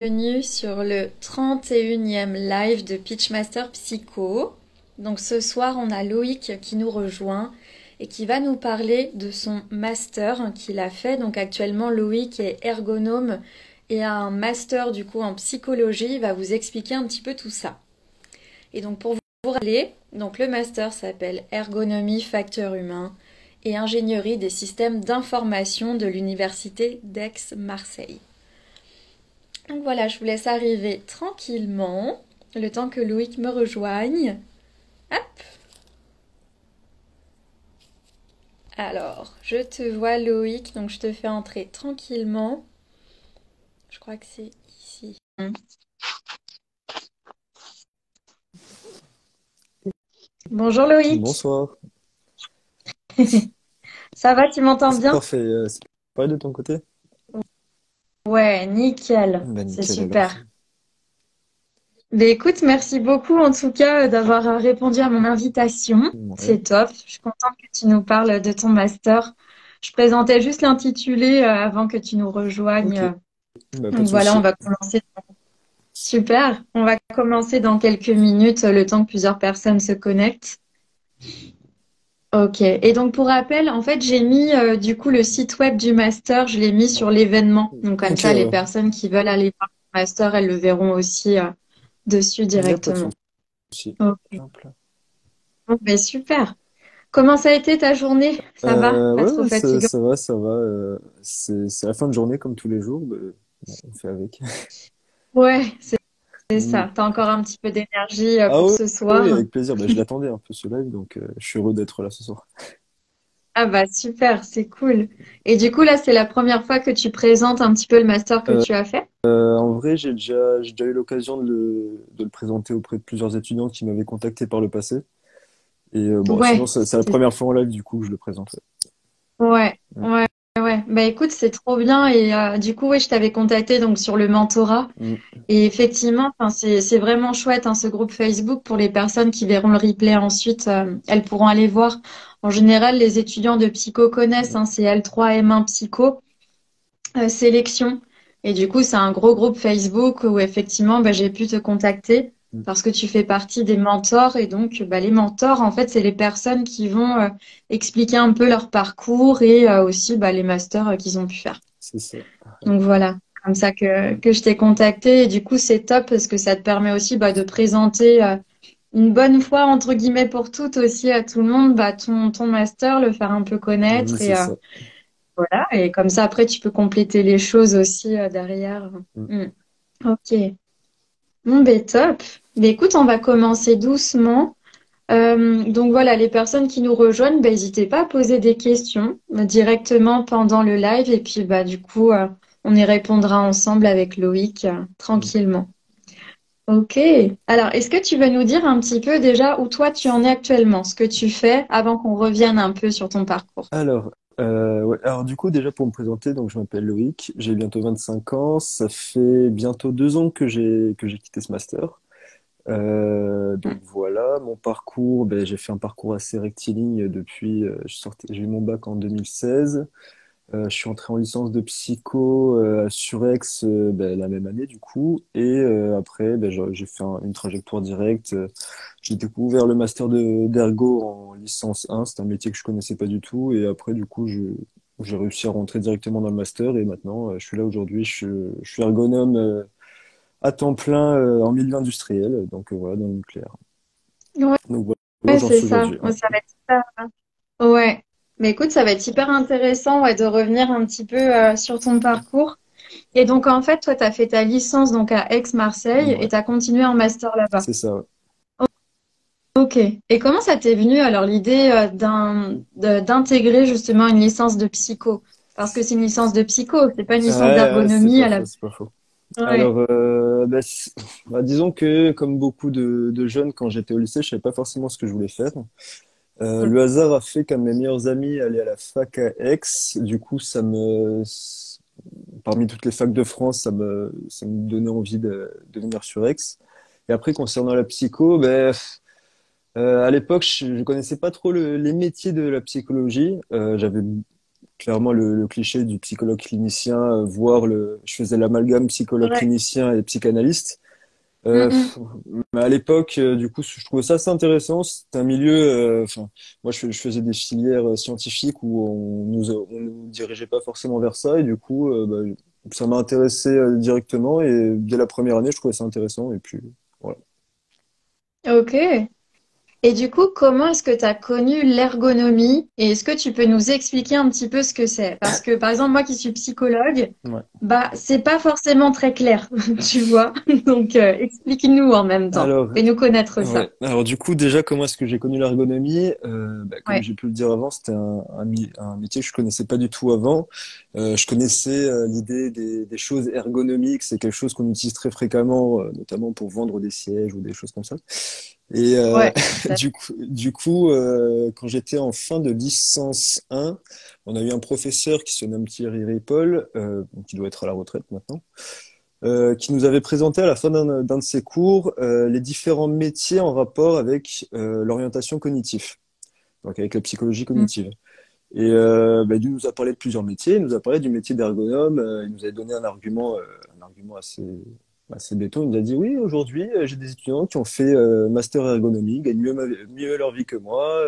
Bienvenue sur le 31e live de Pitchmaster Psycho. Donc ce soir, on a Loïc qui nous rejoint et qui va nous parler de son master qu'il a fait. Donc actuellement, Loïc est ergonome et a un master du coup en psychologie. Il va vous expliquer un petit peu tout ça. Et donc pour vous rappeler, donc le master s'appelle Ergonomie facteur humain et ingénierie des systèmes d'information de l'université d'Aix-Marseille. Donc voilà, je vous laisse arriver tranquillement, le temps que Loïc me rejoigne. Hop. Alors, je te vois Loïc, donc je te fais entrer tranquillement. Je crois que c'est ici. Bonjour Loïc. Bonsoir. Ça va, tu m'entends C'est bien? parfait. C'est pareil de ton côté? Ouais, nickel. Bah C'est nickel alors. super. Ben écoute, merci beaucoup en tout cas d'avoir répondu à mon invitation. Ouais. C'est top. Je suis contente que tu nous parles de ton master. Je présentais juste l'intitulé avant que tu nous rejoignes. Ok. Bah pas Donc de voilà, on souci. va commencer. Super. On va commencer dans quelques minutes, le temps que plusieurs personnes se connectent. Ok. Et donc pour rappel, en fait, j'ai mis du coup le site web du master, je l'ai mis sur l'événement. Donc comme Ok, ça, les ouais. personnes qui veulent aller voir le master, elles le verront aussi dessus Il n'y a pas de directement. souci. Ok. Hop là. Bon, ben super. Comment ça a été ta journée? Ça va? Pas Ouais, trop ouais, fatigant? ça va, ça va. C'est la fin de journée comme tous les jours. Bah, bon, on fait avec. Ouais, c'est Mm. ça. T'as encore un petit peu d'énergie Ah pour oui, ce oui, soir? avec plaisir. Bah, je l'attendais un peu ce live, donc je suis heureux d'être là ce soir. Ah bah super, c'est cool. Et du coup, là, c'est la première fois que tu présentes un petit peu le master que tu as fait? En vrai, j'ai déjà eu l'occasion de le présenter auprès de plusieurs étudiants qui m'avaient contacté par le passé. Et bon, sinon, Ouais, c'est la c'est première fois en live du coup que je le présente. ouais, Ouais. ouais, ouais. Bah écoute, c'est trop bien. Et du coup, ouais, je t'avais contacté donc sur le mentorat. Mm. Et effectivement, enfin, c'est vraiment chouette hein, ce groupe Facebook pour les personnes qui verront le replay ensuite. Elles pourront aller voir. En général, les étudiants de psycho connaissent. Mm. Hein, c'est L3 M1 Psycho sélection. Et du coup, c'est un gros groupe Facebook où effectivement, bah, j'ai pu te contacter Mm. parce que tu fais partie des mentors. Et donc, bah, les mentors, en fait, c'est les personnes qui vont expliquer un peu leur parcours et aussi bah, les masters qu'ils ont pu faire. C'est ça. Donc voilà, comme ça que je t'ai contacté. Et du coup, c'est top parce que ça te permet aussi bah, de présenter une bonne fois, entre guillemets, pour toutes aussi à tout le monde, bah, ton master, le faire un peu Oui, connaître. c'est Et ça. voilà, et comme ça, après, tu peux compléter les choses aussi derrière. Mm. Mm. Ok. Bon, ben top. Ben écoute, on va commencer doucement. Donc voilà, les personnes qui nous rejoignent, ben, n'hésitez pas à poser des questions directement pendant le live et puis bah du coup, on y répondra ensemble avec Loïc Mm. tranquillement. Ok. Alors, est-ce que tu veux nous dire un petit peu déjà où toi tu en es actuellement, ce que tu fais avant qu'on revienne un peu sur ton parcours? Alors, ouais. Alors du coup, déjà pour me présenter, donc je m'appelle Loïc, j'ai bientôt 25 ans, ça fait bientôt 2 ans que j'ai quitté ce master. Donc voilà, mon parcours, ben, j'ai fait un parcours assez rectiligne depuis, j'ai eu mon bac en 2016. Je suis entré en licence de psycho à Surex ben, la même année du coup. Et après, ben, j'ai fait une trajectoire directe. J'ai découvert le master d'ergo en licence 1. C'est un métier que je connaissais pas du tout. Et après, du coup, j'ai réussi à rentrer directement dans le master. Et maintenant, je suis là aujourd'hui. Je suis ergonome à temps plein en milieu industriel. Donc voilà, dans le nucléaire. Ouais, Donc voilà où ouais, j'en c'est suis ça. aujourd'hui. Ouais, Ouais. ça va être super. Ouais, mais écoute, ça va être hyper intéressant ouais, de revenir un petit peu sur ton parcours. Et donc, en fait, toi, tu as fait ta licence donc à Aix-Marseille et Ouais, tu as continué en master là-bas. c'est ça. Ouais. Ok. Et comment ça t'est venu alors l'idée d'intégrer justement une licence de psycho? Parce que c'est une licence de psycho, c'est pas une licence Ouais, ouais, c'est d'ergonomie pas à la... faux, c'est pas faux. Ouais. Alors, bah, bah, disons que comme beaucoup de jeunes, quand j'étais au lycée, je savais pas forcément ce que je voulais faire. Le hasard a fait qu'un de mes meilleurs amis allait à la fac à Aix. Du coup, parmi toutes les facs de France, ça me donnait envie de venir sur Aix. Et après, concernant la psycho, ben, à l'époque, je connaissais pas trop les métiers de la psychologie. J'avais clairement le cliché du psychologue clinicien, je faisais l'amalgame psychologue Ouais. clinicien et psychanalyste. Mm, Euh, mm. pff, mais à l'époque, du coup, je trouvais ça assez intéressant. C'était un milieu, enfin, moi, je faisais des filières scientifiques où on nous dirigeait pas forcément vers ça, et du coup, ça m'a intéressé directement, et dès la première année, je trouvais ça intéressant, et puis voilà. Ok. Et du coup, comment est-ce que tu as connu l'ergonomie et est-ce que tu peux nous expliquer un petit peu ce que c'est? Parce que, par exemple, moi qui suis psychologue, Ouais. bah, c'est pas forcément très clair, tu vois. Donc, explique-nous en même temps. Alors, Fais-nous connaître ça. ouais. Alors du coup, déjà, comment est-ce que j'ai connu l'ergonomie? Comme Ouais. j'ai pu le dire avant, c'était un métier que je connaissais pas du tout avant. Je connaissais l'idée des choses ergonomiques, c'est quelque chose qu'on utilise très fréquemment, notamment pour vendre des sièges ou des choses comme ça. Et Ouais, tout à fait. quand j'étais en fin de licence 1, on a eu un professeur qui se nomme Thierry Ripoll, qui doit être à la retraite maintenant, qui nous avait présenté à la fin d'un de ses cours les différents métiers en rapport avec l'orientation cognitive, donc avec la psychologie Mm. cognitive. Et il nous a parlé de plusieurs métiers. Il nous a parlé du métier d'ergonome. Il nous avait donné un argument assez béton. Il nous a dit, oui, aujourd'hui, j'ai des étudiants qui ont fait master ergonomie, gagnent mieux leur vie que moi.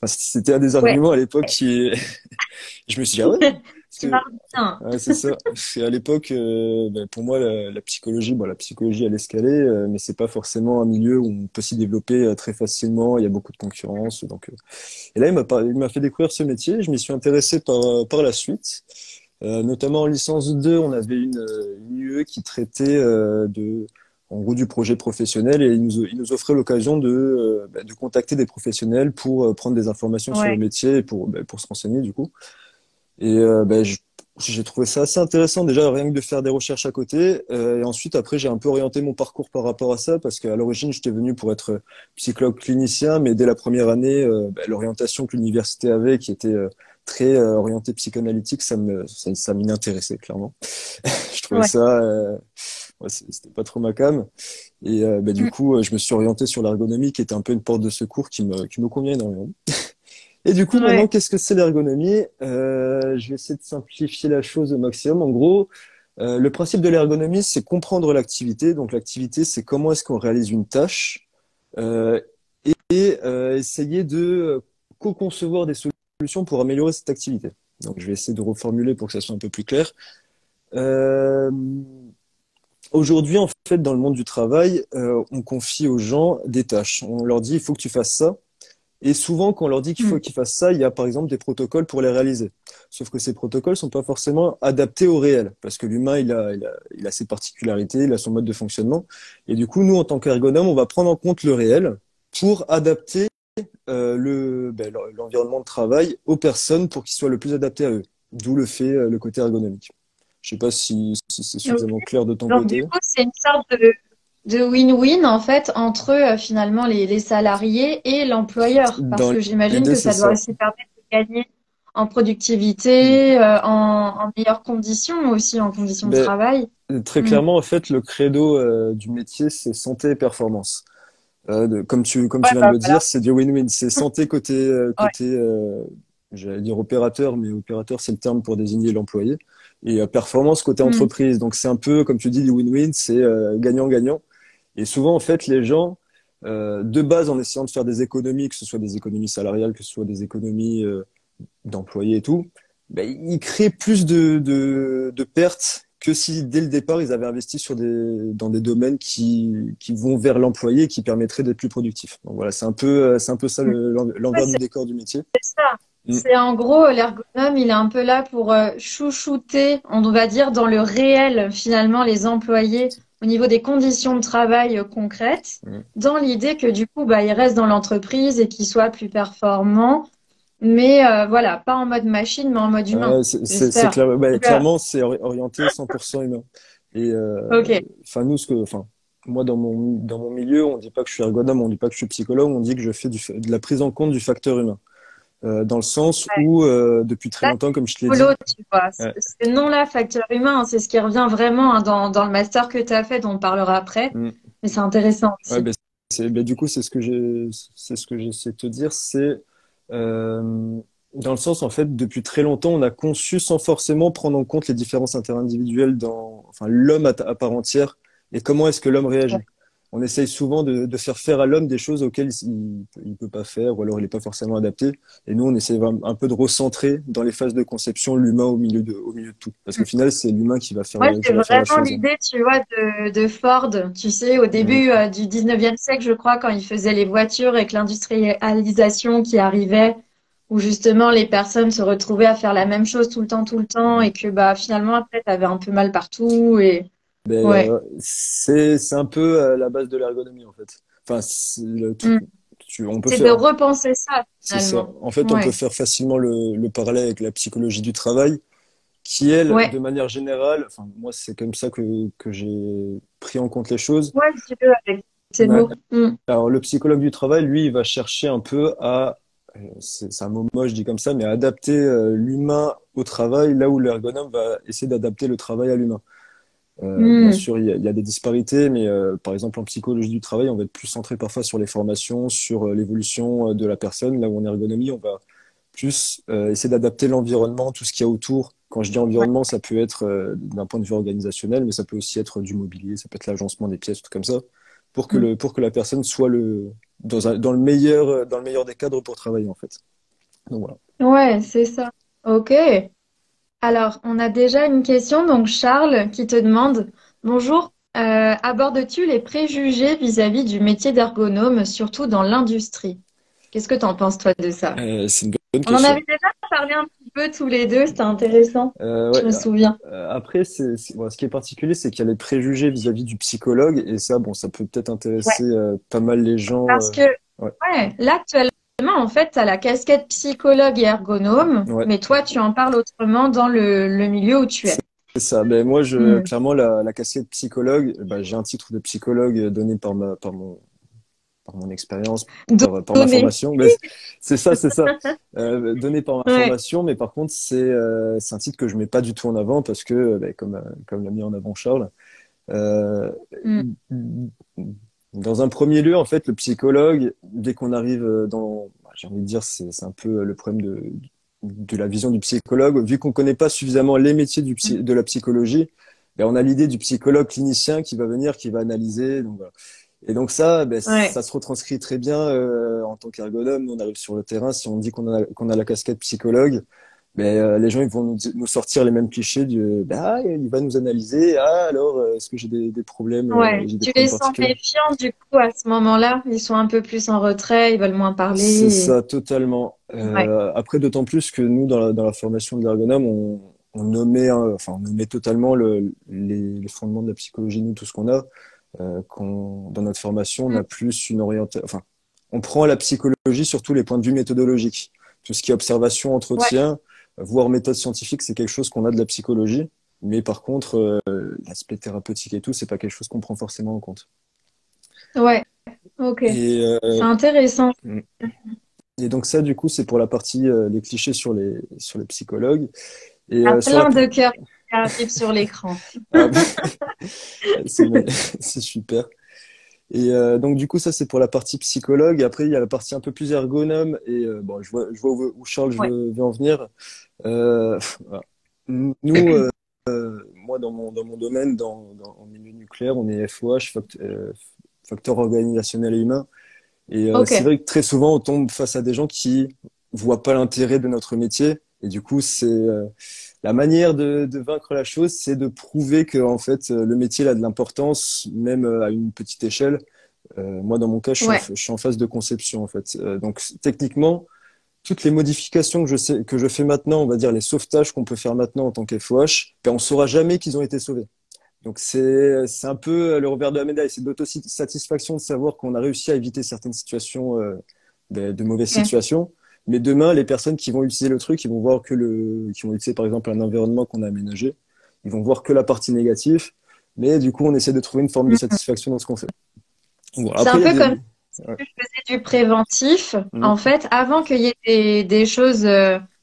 Enfin, c'était un des Ouais, arguments à l'époque qui... Je me suis dit, ah ouais, parce tu que marches bien. ouais, c'est ça. Parce qu'à l'époque, pour moi, la psychologie, bon, la psychologie, elle escalait, mais c'est pas forcément un milieu où on peut s'y développer très facilement. Il y a beaucoup de concurrence, donc. Et là, il m'a fait découvrir ce métier. Je m'y suis intéressé par la suite. Notamment en licence 2, on avait une UE qui traitait en gros, du projet professionnel, et il nous offrait l'occasion de contacter des professionnels pour prendre des informations sur le Ouais. métier et pour se renseigner, du coup. Et j'ai trouvé ça assez intéressant déjà rien que de faire des recherches à côté. Et ensuite après j'ai un peu orienté mon parcours par rapport à ça parce qu'à l'origine j'étais venu pour être psychologue clinicien, mais dès la première année l'orientation que l'université avait qui était très orientée psychanalytique, ça m'inintéressait clairement. Je trouvais Ouais. ça ouais, c'était pas trop ma came. Et du Mm. coup je me suis orienté sur l'ergonomie qui était un peu une porte de secours qui me convient énormément. Et du coup, maintenant, Ouais. qu'est-ce que c'est l'ergonomie? Je vais essayer de simplifier la chose au maximum. En gros, le principe de l'ergonomie, c'est comprendre l'activité. Donc, l'activité, c'est comment est-ce qu'on réalise une tâche euh, essayer de co-concevoir des solutions pour améliorer cette activité. Donc, je vais essayer de reformuler pour que ça soit un peu plus clair. Euh, Aujourd'hui, en fait, dans le monde du travail, on confie aux gens des tâches. On leur dit, il faut que tu fasses ça. Et souvent, quand on leur dit qu'il faut Mm. qu'ils fassent ça, il y a par exemple des protocoles pour les réaliser. Sauf que ces protocoles sont pas forcément adaptés au réel, parce que l'humain, il a ses particularités, il a son mode de fonctionnement. Et du coup, nous, en tant qu'ergonome, on va prendre en compte le réel pour adapter l'environnement de travail aux personnes pour qu'il soit le plus adapté à eux. D'où le côté ergonomique. Je sais pas si c'est Ok. suffisamment clair de ton Donc, du côté. coup, c'est une sorte de win-win, en fait, entre finalement les salariés et l'employeur. Parce Dans que les j'imagine deux, que c'est ça doit ça. aussi permettre de gagner en productivité, en meilleures conditions aussi, en conditions de Ben, travail. très Mm. clairement, en fait, le credo du métier, c'est santé et performance. Comme Ouais, tu viens de bah le voilà. dire, c'est du win-win. C'est santé Ouais. j'allais dire opérateur, mais opérateur, c'est le terme pour désigner l'employé. Et performance côté Mm. entreprise. Donc c'est un peu, comme tu dis, du win-win, c'est gagnant-gagnant. Et souvent, en fait, les gens, de base, en essayant de faire des économies, que ce soit des économies salariales, que ce soit des économies d'employés et tout, ben, ils créent plus de pertes que si dès le départ ils avaient investi dans des domaines qui vont vers l'employé et qui permettraient d'être plus productifs. Donc voilà, c'est un peu ça Mm. Ouais, l'envers du décor du métier. c'est ça. Mm. C'est en gros, l'ergonome, il est un peu là pour chouchouter, on va dire, dans le réel, finalement, les employés au niveau des conditions de travail concrètes, Mm. dans l'idée que du coup, bah, ils restent dans l'entreprise et qu'ils soient plus performants, mais voilà, pas en mode machine, mais en mode humain, C'est j'espère. clair, ouais, Donc, clairement, c'est orienté 100% humain. Et ok, enfin nous, moi dans mon milieu, on dit pas que je suis ergonome, on dit pas que je suis psychologue, on dit que je fais de la prise en compte du facteur humain. Dans le sens ouais. où depuis très Là, longtemps, comme je te l'ai c'est dit, rigolo, tu vois. ouais, Ce nom-là, facteur humain, c'est ce qui revient vraiment hein, dans le master que tu as fait, dont on parlera après, mm, mais c'est intéressant ouais, aussi. du coup c'est ce que j'essaie de te dire, c'est euh, dans le sens, en fait, depuis très longtemps, on a conçu sans forcément prendre en compte les différences interindividuelles dans, enfin, l'homme à part entière et comment est-ce que l'homme réagit. On essaye souvent de faire à l'homme des choses auxquelles il peut pas faire ou alors il n'est pas forcément adapté. Et nous, on essaie un peu de recentrer dans les phases de conception l'humain au milieu de tout. Parce qu'au final, c'est l'humain Ouais, c'est qui va faire la vraiment chose, hein. l'idée, tu vois, de Ford. Tu sais, au Mm. début du 19e siècle, je crois, quand il faisait les voitures avec l'industrialisation qui arrivait, où justement les personnes se retrouvaient à faire la même chose tout le temps, Mm. et que bah finalement après, t'avais un peu mal partout. Et Mais ouais. c'est un peu la base de l'ergonomie, en fait. Enfin, Mm. on peut C'est de faire. repenser ça C'est ça. finalement. En fait, on peut Ouais. faire facilement le parallèle avec la psychologie du travail, qui, elle, de Ouais. manière générale, enfin, moi, c'est comme ça que j'ai pris en compte les choses. Ouais, si tu veux, avec ces Ouais. mots. Mm. Alors, le psychologue du travail, lui, il va chercher un peu c'est un mot moche dit comme ça, mais à adapter l'humain au travail, là où l'ergonome va essayer d'adapter le travail à l'humain. Bien Mm. sûr, il y a des disparités, mais par exemple, en psychologie du travail, on va être plus centré parfois sur les formations, sur l'évolution de la personne, là où en ergonomie, on va plus essayer d'adapter l'environnement, tout ce qu'il y a autour. Quand je dis Ouais. environnement, ça peut être d'un point de vue organisationnel, mais ça peut aussi être du mobilier, ça peut être l'agencement des pièces, tout comme ça, Mm. pour que la personne soit dans le meilleur des cadres pour travailler, en fait. Donc voilà. Ouais, c'est ça. Ok. Alors, on a déjà une question, donc Charles qui te demande, bonjour, abordes-tu les préjugés vis-à-vis du métier d'ergonome, surtout dans l'industrie? Qu'est-ce que t'en penses, toi, de ça? C'est une bonne On en question. avait déjà parlé un petit peu tous les deux, c'était intéressant, je Ouais, me souviens. après, bon, ce qui est particulier, c'est qu'il y a les préjugés vis-à-vis du psychologue, et ça, bon, ça peut peut-être Ouais, intéresser pas mal les gens. parce que, Ouais, ouais, là, actuellement, en fait, tu as la casquette psychologue et ergonome, ouais, mais toi, tu en parles autrement dans le milieu où tu es. c'est ça. Ben, moi, Hmm. clairement, la casquette psychologue, ben, j'ai un titre de psychologue donné par mon expérience, par ma Donner. formation. Mais c'est ça. Donné par ma Ouais. formation, mais par contre, c'est un titre que je mets pas du tout en avant parce que, ben, comme l'a mis en avant Charles, euh, Hmm. dans un premier lieu, en fait, le psychologue, dès qu'on arrive j'ai envie de dire, c'est un peu le problème de la vision du psychologue. Vu qu'on connaît pas suffisamment les métiers de la psychologie, ben, on a l'idée du psychologue clinicien qui va venir, qui va analyser. Donc, voilà. Et donc ça, ben, Ouais. ça se retranscrit très bien en tant qu'ergonome. Nous, on arrive sur le terrain, si on dit qu'on a la casquette psychologue, mais les gens ils vont nous sortir les mêmes clichés du bah il va nous analyser, ah alors est-ce que des problèmes Ouais, j'ai des tu les problèmes sens particuliers. méfiants du coup à ce moment-là. Ils sont un peu plus en retrait, ils veulent moins C'est parler. ça totalement. Ouais, Après d'autant plus que nous dans la formation de l'ergonome on nommait enfin on nommait totalement les fondements de la psychologie, nous tout ce qu'on a dans notre formation on Mm. a plus une orientation, enfin on prend la psychologie sur tous les points de vue méthodologiques, tout ce qui est observation, Ouais, entretien, voire méthode scientifique, c'est quelque chose qu'on a de la psychologie, mais par contre l'aspect thérapeutique et tout c'est pas quelque chose qu'on prend forcément en compte. ouais, ok. Et C'est intéressant. Et donc ça, du coup, c'est pour la partie les clichés sur les psychologues. Et Il y a sur la plein de cœurs qui arrivent sur l'écran. ah, c'est c'est super. Et donc du coup, ça c'est pour la partie psychologue. Et après, il y a la partie un peu plus ergonome. Et bon, je vois où Charles Ouais, veut en venir. Voilà. Nous, moi dans mon domaine, en milieu nucléaire, on est FOH, facteur organisationnel et humain. Et c'est ok. vrai que très souvent, on tombe face à des gens qui voient pas l'intérêt de notre métier. Et du coup, c'est la manière de vaincre la chose, c'est de prouver que en fait, le métier il a de l'importance, même à une petite échelle. Moi, dans mon cas, Ouais. je suis en phase de conception en fait. Donc, techniquement, toutes les modifications que je fais maintenant, on va dire les sauvetages qu'on peut faire maintenant en tant qu'FOH, ben, on saura jamais qu'ils ont été sauvés. Donc c'est un peu le revers de la médaille, c'est de l'autosatisfaction de savoir qu'on a réussi à éviter certaines situations, de mauvaises Ok. situations. Mais demain, les personnes qui vont utiliser le truc, ils vont voir qui vont utiliser par exemple un environnement qu'on a aménagé, ils vont voir que la partie négative. Mais du coup, on essaie de trouver une forme de Mm. satisfaction dans ce qu'on fait. Bon, C'est après, un il y a peu comme si ouais. tu faisais du préventif. Mm. En fait, avant qu'il y ait des choses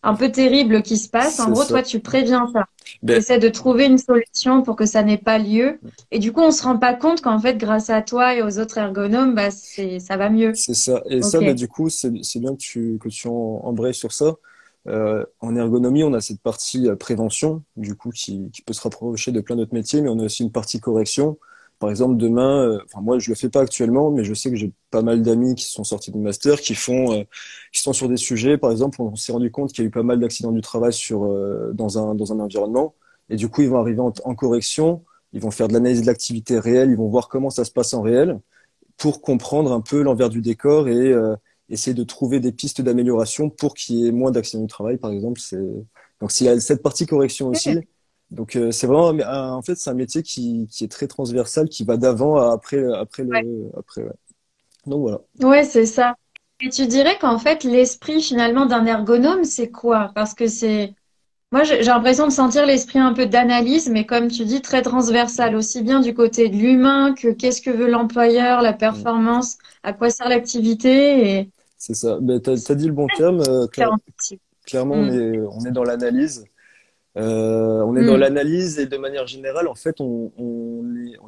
un peu terribles qui se passent, en C'est gros, ça. toi, tu préviens ça. Tu Ben, essaies de trouver une solution pour que ça n'ait pas lieu. Et du coup, on se rend pas compte qu'en fait, grâce à toi et aux autres ergonomes, bah, ça va mieux. c'est ça. Et ça, Ok. ben, du coup, c'est bien que que tu embrayes sur ça. En ergonomie, on a cette partie prévention, du coup, qui peut se rapprocher de plein d'autres métiers, mais on a aussi une partie correction. Par exemple, demain, enfin moi je le fais pas actuellement, mais je sais que j'ai pas mal d'amis qui sont sortis de master, qui sont sur des sujets. Par exemple, on s'est rendu compte qu'il y a eu pas mal d'accidents du travail dans un environnement, et du coup ils vont arriver en correction, ils vont faire de l'analyse de l'activité réelle, ils vont voir comment ça se passe en réel, pour comprendre un peu l'envers du décor et essayer de trouver des pistes d'amélioration pour qu'il y ait moins d'accidents du travail, par exemple. Donc, s'il y a cette partie correction aussi. Donc, c'est vraiment, en fait, c'est un métier qui est très transversal, qui va d'avant à après, ouais. Donc, voilà. Ouais, c'est ça. Et tu dirais qu'en fait, l'esprit finalement d'un ergonome, c'est quoi? Parce que moi, j'ai l'impression de sentir l'esprit un peu d'analyse, mais comme tu dis, très transversal, aussi bien du côté de l'humain que qu'est-ce que veut l'employeur, la Mm. performance, à quoi sert l'activité et C'est ça. Ben, t'as dit le bon terme. différents types. Clairement, Mm. on est dans l'analyse. On est dans Mm. l'analyse et de manière générale, en fait, on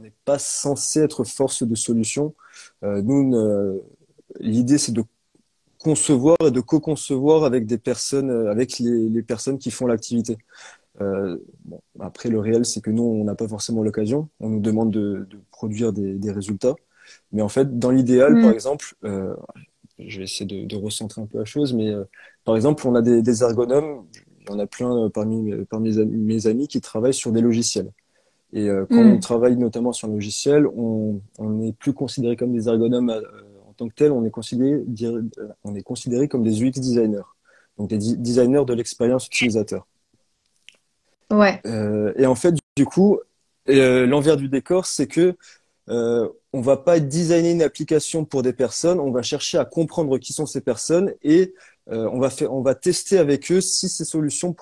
n'est pas censé être force de solution. Nous, l'idée, c'est de concevoir et de co-concevoir avec des personnes, avec les personnes qui font l'activité. Bon, après, le réel, c'est que nous, on n'a pas forcément l'occasion. On nous demande de produire des résultats. Mais en fait, dans l'idéal, par Mm. exemple, je vais essayer de recentrer un peu la chose, mais par exemple, on a des ergonomes. Il y en a plein parmi mes amis qui travaillent sur des logiciels. Et quand on Mm. travaille notamment sur un logiciel, on n'est plus considéré comme des ergonomes en tant que tel, on est considéré comme des UX designers, donc des designers de l'expérience utilisateur. Ouais. Et en fait, du coup, l'envers du décor, c'est que on va pas designer une application pour des personnes, on va chercher à comprendre qui sont ces personnes et on va tester avec eux si ces solutions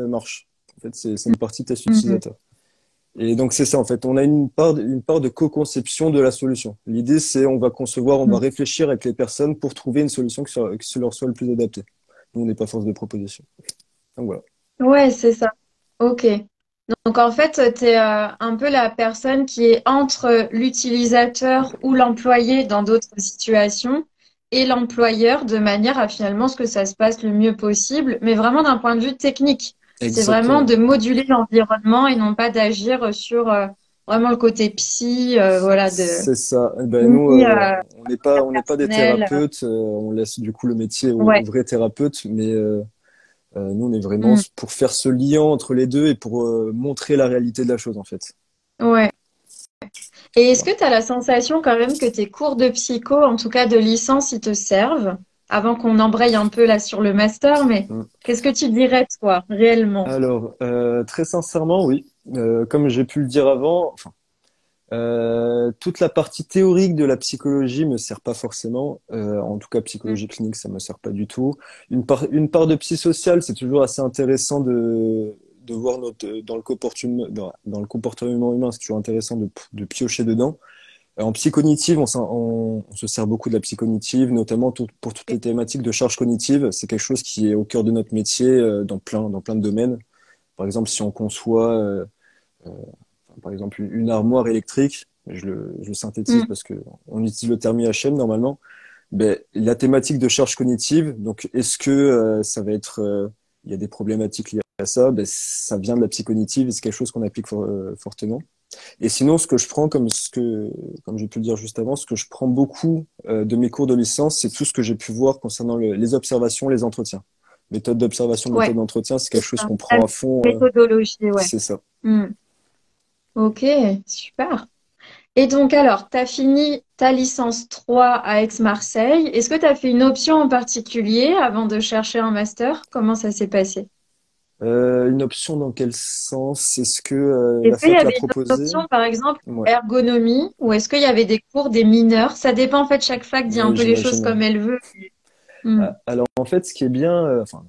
marchent. En fait, c'est une partie test Mm. utilisateur. Et donc c'est ça en fait, on a une part de co-conception de la solution. L'idée c'est on va concevoir, on va Mm. réfléchir avec les personnes pour trouver une solution qui leur soit le plus adaptée. Nous on n'est pas force de proposition. Donc voilà. Ouais, c'est ça. Ok. Donc en fait, tu es un peu la personne qui est entre l'utilisateur ou l'employé dans d'autres situations et l'employeur de manière à finalement ce que ça se passe le mieux possible, mais vraiment d'un point de vue technique. C'est vraiment Exactement. de moduler l'environnement et non pas d'agir sur vraiment le côté psy, voilà, de C'est ça. Eh ben, nous, ni on n'est pas des personnel. thérapeutes. On laisse du coup le métier aux Ouais. vrais thérapeutes, mais nous, on est vraiment Mm. pour faire ce lien entre les deux et pour montrer la réalité de la chose en fait. Ouais. Et est-ce Voilà. que tu as la sensation quand même que tes cours de psycho, en tout cas de licence, ils te servent? Avant qu'on embraye un peu là sur le master, mais Mm. qu'est-ce que tu dirais toi, réellement? Alors, très sincèrement, oui. Comme j'ai pu le dire avant, enfin, toute la partie théorique de la psychologie me sert pas forcément. En tout cas, Mm. psychologie clinique, ça me sert pas du tout. Une part de psychosocial, c'est toujours assez intéressant de voir dans le comportement, dans le comportement humain, c'est toujours intéressant de piocher dedans. En psychognitive, on se sert beaucoup de la psychognitive, notamment pour toutes les thématiques de charge cognitive. C'est quelque chose qui est au cœur de notre métier dans plein de domaines. Par exemple, si on conçoit euh, par exemple une armoire électrique, je le synthétise Mm. parce que on utilise le terme IHM normalement, ben, la thématique de charge cognitive, donc est-ce que ça va être, il y a des problématiques liées à ça, ben, ça vient de la psychognitive et c'est quelque chose qu'on applique fortement. Et sinon, ce que je prends comme j'ai pu le dire juste avant, ce que je prends beaucoup de mes cours de licence, c'est tout ce que j'ai pu voir concernant les observations, les entretiens. Méthode d'observation, méthode Ouais, d'entretien, c'est c'est quelque chose ça. qu'on La prend à fond, méthodologie, ouais. c'est ça. Mm. Ok, super. Et donc alors, tu as fini ta licence 3 à Aix-Marseille. Est-ce que tu as fait une option en particulier avant de chercher un master? Comment ça s'est passé? Une option dans quel sens? Est-ce que Est-ce la qu'il y fac l'a avait une autre proposé? option, par exemple, Ouais, ergonomie, ou est-ce qu'il y avait des cours des mineurs? Ça dépend, en fait, chaque fac dit un ouais, peu les choses j'imagine. comme elle veut. Hmm. Alors en fait, ce qui est bien, enfin,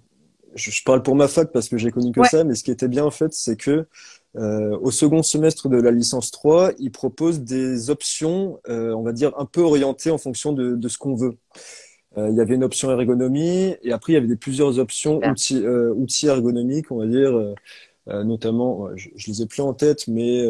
je parle pour ma fac parce que j'ai connu que Ouais, ça, mais ce qui était bien en fait, c'est que au second semestre de la licence 3, ils proposent des options, on va dire, un peu orientées en fonction de ce qu'on veut. Il y avait une option ergonomie et après il y avait plusieurs options super. outils ergonomiques, on va dire, notamment, je les ai plus en tête, mais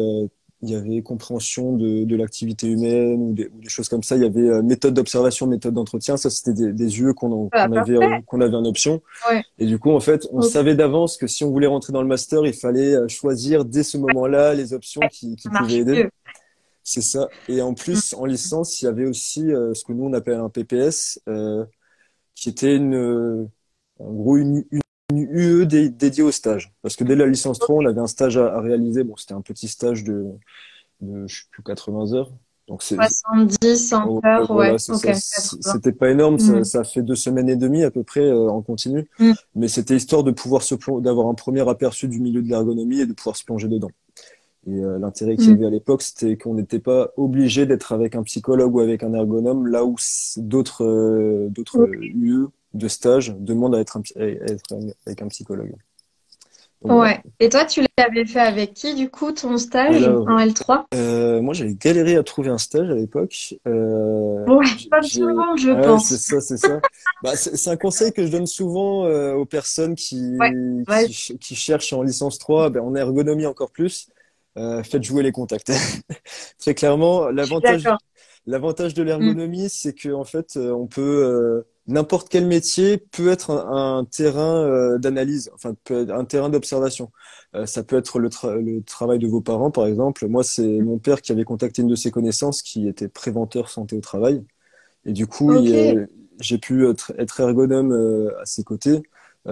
il y avait compréhension de l'activité humaine ou des choses comme ça. Il y avait méthode d'observation, méthode d'entretien. Ça, c'était des UE Ah, parfait. qu'on avait en option. Ouais. Et du coup, en fait, on Ok. savait d'avance que si on voulait rentrer dans le master, il fallait choisir dès ce moment-là les options qui Ça pouvaient marche aider. mieux. C'est ça. Et en Mm. plus, en licence, il y avait aussi ce que nous on appelle un PPS, qui était en gros une UE dédiée au stage. Parce que dès la licence 3, on avait un stage à réaliser. Bon, c'était un petit stage je sais plus, 80 heures. Donc 70, 100 ouais, heures, voilà, ouais. c'est Ok, ça. 80. C'était pas énorme, Mm. ça a fait 2 semaines et demie à peu près en continu. Mm. Mais c'était histoire de pouvoir d'avoir un premier aperçu du milieu de l'ergonomie et de pouvoir se plonger dedans. Et l'intérêt qu'il y Mm. avait à l'époque, c'était qu'on n'était pas obligé d'être avec un psychologue ou avec un ergonome, là où d'autres Ok. UE de stage demandent à être avec un psychologue. Donc voilà. Ouais. Et toi, tu l'avais fait avec qui, du coup, ton stage Alors, en L3? moi, j'avais galéré à trouver un stage à l'époque. Ouais, comme tout le monde, je Ah ouais, c'est pense. ça, c'est ça. Bah, c'est un conseil que je donne souvent aux personnes Ouais, vas-y, qui cherchent en licence 3, ben, en ergonomie encore plus. Faites jouer les contacts. Très clairement, je suis d'accord. l'avantage de Mm. l'ergonomie, c'est que en fait, on peut n'importe quel métier peut être un terrain d'analyse, enfin peut être un terrain d'observation. Ça peut être le travail de vos parents, par exemple. Moi, c'est mon père qui avait contacté une de ses connaissances qui était préventeur santé au travail, et du coup, Ok. j'ai pu être ergonome à ses côtés.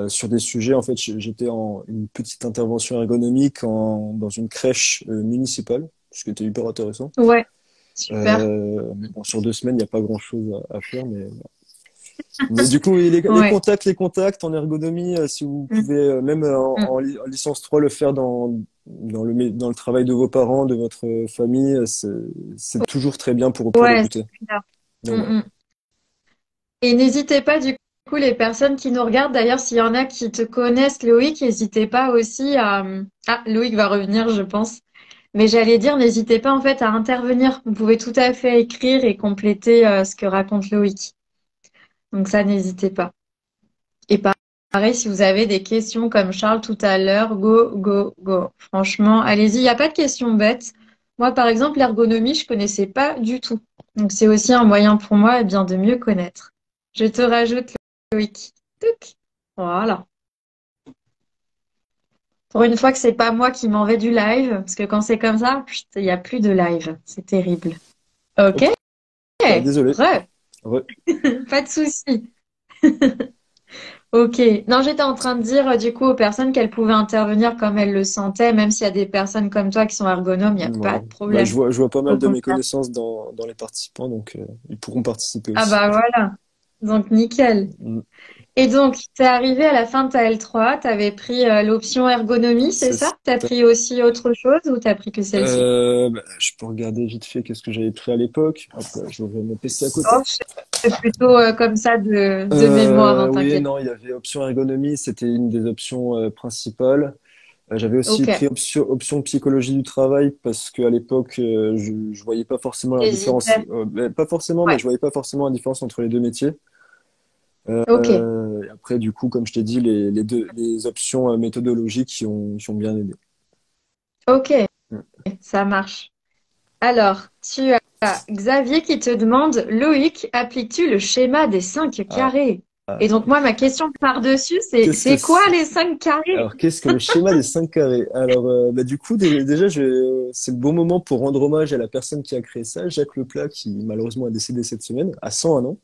Sur des sujets, en fait, j'étais en une petite intervention ergonomique dans une crèche municipale, ce qui était hyper intéressant. Ouais, super. Mais bon, sur 2 semaines, il n'y a pas grand-chose à faire. Mais du coup, oui, Ouais. les contacts en ergonomie, si vous Mm. pouvez, même Mm. en licence 3, le faire dans le travail de vos parents, de votre famille, c'est toujours très bien pour Ouais, débuter. c'est clair. Donc voilà. Mm, mm. Et n'hésitez pas, du coup, les personnes qui nous regardent, d'ailleurs, s'il y en a qui te connaissent, Loïc, n'hésitez pas aussi à... Ah, Loïc va revenir, je pense. Mais j'allais dire, n'hésitez pas, en fait, à intervenir. Vous pouvez tout à fait écrire et compléter ce que raconte Loïc. Donc ça, n'hésitez pas. Et pareil, si vous avez des questions comme Charles tout à l'heure, go, go, go. Franchement, allez-y. Il n'y a pas de questions bêtes. Moi, par exemple, l'ergonomie, je connaissais pas du tout. Donc, c'est aussi un moyen pour moi, eh bien, de mieux connaître. Je te rajoute Loïc. Touc. Voilà. Pour une fois que c'est pas moi qui m'en vais du live, parce que quand c'est comme ça, pfft, il n'y a plus de live. C'est terrible. Ok? Ok, bah, désolé. Re. Ouais. Pas de souci. Ok. Non, j'étais en train de dire du coup aux personnes qu'elles pouvaient intervenir comme elles le sentaient, même s'il y a des personnes comme toi qui sont ergonomes, il n'y a pas Ouais. de Bah, problème. je vois pas Au mal de mes contraire. connaissances dans les participants, donc ils pourront participer Ah aussi. bah voilà. Donc nickel. Mm. Et donc, t'es arrivé à la fin de ta L3, t'avais pris l'option ergonomie, c'est C'est ça? ça. T'as pris aussi autre chose ou t'as pris que celle-ci? Bah, je peux regarder vite fait qu'est-ce que j'avais pris à l'époque. Hop, là, je vais ouvrir mon PC à côté. Oh, c'est plutôt comme ça de mémoire, hein, Oui, t'inquiète. non, il y avait option ergonomie, c'était une des options principales. J'avais aussi Ok. pris option psychologie du travail parce qu'à l'époque, je voyais pas forcément la différence. J'hésitais. Pas forcément, mais Ouais. je voyais pas forcément la différence entre les deux métiers. Ok. Et après, du coup, comme je t'ai dit, les options méthodologiques qui ont bien aidé. Ok. Mm. Ça marche. Alors, tu as Xavier qui te demande, Loïc, appliques-tu le schéma des 5 carrés? Et Ah, donc, moi, ma question par-dessus, qu'est-ce que c'est quoi c'est? les 5 carrés? Alors, qu'est-ce que le schéma des 5 carrés? Alors, bah, du coup, déjà, c'est le bon moment pour rendre hommage à la personne qui a créé ça, Jacques Leplat, qui malheureusement a décédé cette semaine, à 101 ans.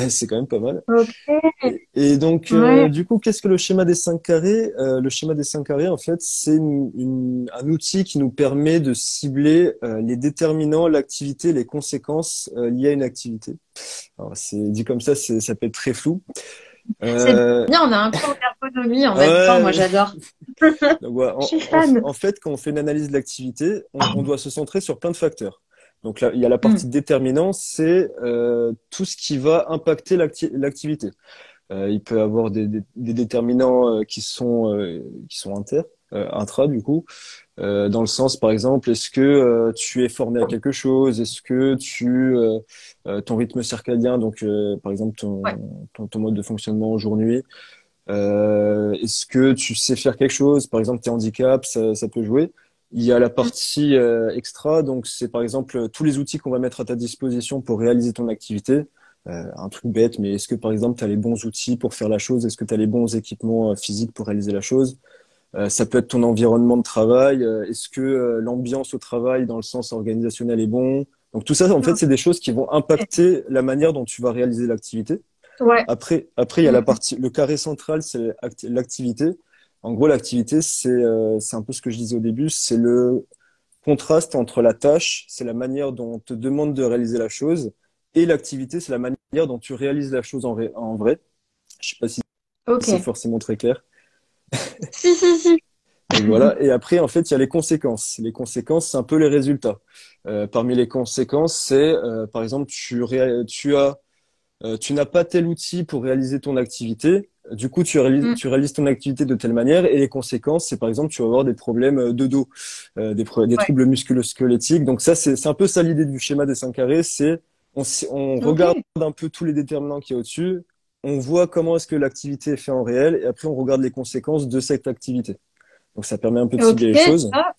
C'est quand même pas mal. Ok, Et donc, ouais, du coup, qu'est-ce que le schéma des 5 carrés? Le schéma des 5 carrés, en fait, c'est un outil qui nous permet de cibler les déterminants, l'activité, les conséquences liées à une activité. Alors, c'est dit comme ça, ça peut être très flou. c'est Euh, bien, on a un cours d'ergonomie en même temps, moi ouais, j'adore. donc, voilà. Je suis fan. En fait, quand on fait une analyse de l'activité, on doit se centrer sur plein de facteurs. Donc là, il y a la Hmm. partie déterminant, c'est tout ce qui va impacter l'activité. Il peut avoir des déterminants qui sont intra du coup, dans le sens par exemple, est-ce que tu es formé à quelque chose, est-ce que ton rythme circadien, donc par exemple Ouais, ton mode de fonctionnement jour-nuit, est-ce que tu sais faire quelque chose, par exemple tes handicaps, ça peut jouer. Il y a la Mm. partie extra, donc c'est par exemple tous les outils qu'on va mettre à ta disposition pour réaliser ton activité. Un truc bête, mais est-ce que par exemple tu as les bons outils pour faire la chose? Est-ce que tu as les bons équipements physiques pour réaliser la chose? Ça peut être ton environnement de travail. Est-ce que l'ambiance au travail dans le sens organisationnel est bon? Donc tout ça, en fait, Mm. c'est des choses qui vont impacter la manière dont tu vas réaliser l'activité. Ouais. Après, il y a la Mm. partie, le carré central, c'est l'activité. En gros, l'activité, c'est un peu ce que je disais au début, c'est le contraste entre la tâche, c'est la manière dont on te demande de réaliser la chose, et l'activité, c'est la manière dont tu réalises la chose en vrai. Je sais pas si c'est Ok. forcément très clair. Si, si, si. Donc voilà. Et après, en fait, il y a les conséquences. Les conséquences, c'est un peu les résultats. Parmi les conséquences, c'est, par exemple, tu n'as pas tel outil pour réaliser ton activité. Du coup, Mm. tu réalises ton activité de telle manière et les conséquences, c'est par exemple, tu vas avoir des problèmes de dos, des Ouais. troubles musculo-squelettiques. Donc ça, c'est un peu ça l'idée du schéma des 5 carrés. C'est on Ok. regarde un peu tous les déterminants qu'il y a au-dessus, on voit comment est-ce que l'activité est faite en réel et après on regarde les conséquences de cette activité. Donc ça permet un peu de Ok. cibler les choses. Ah.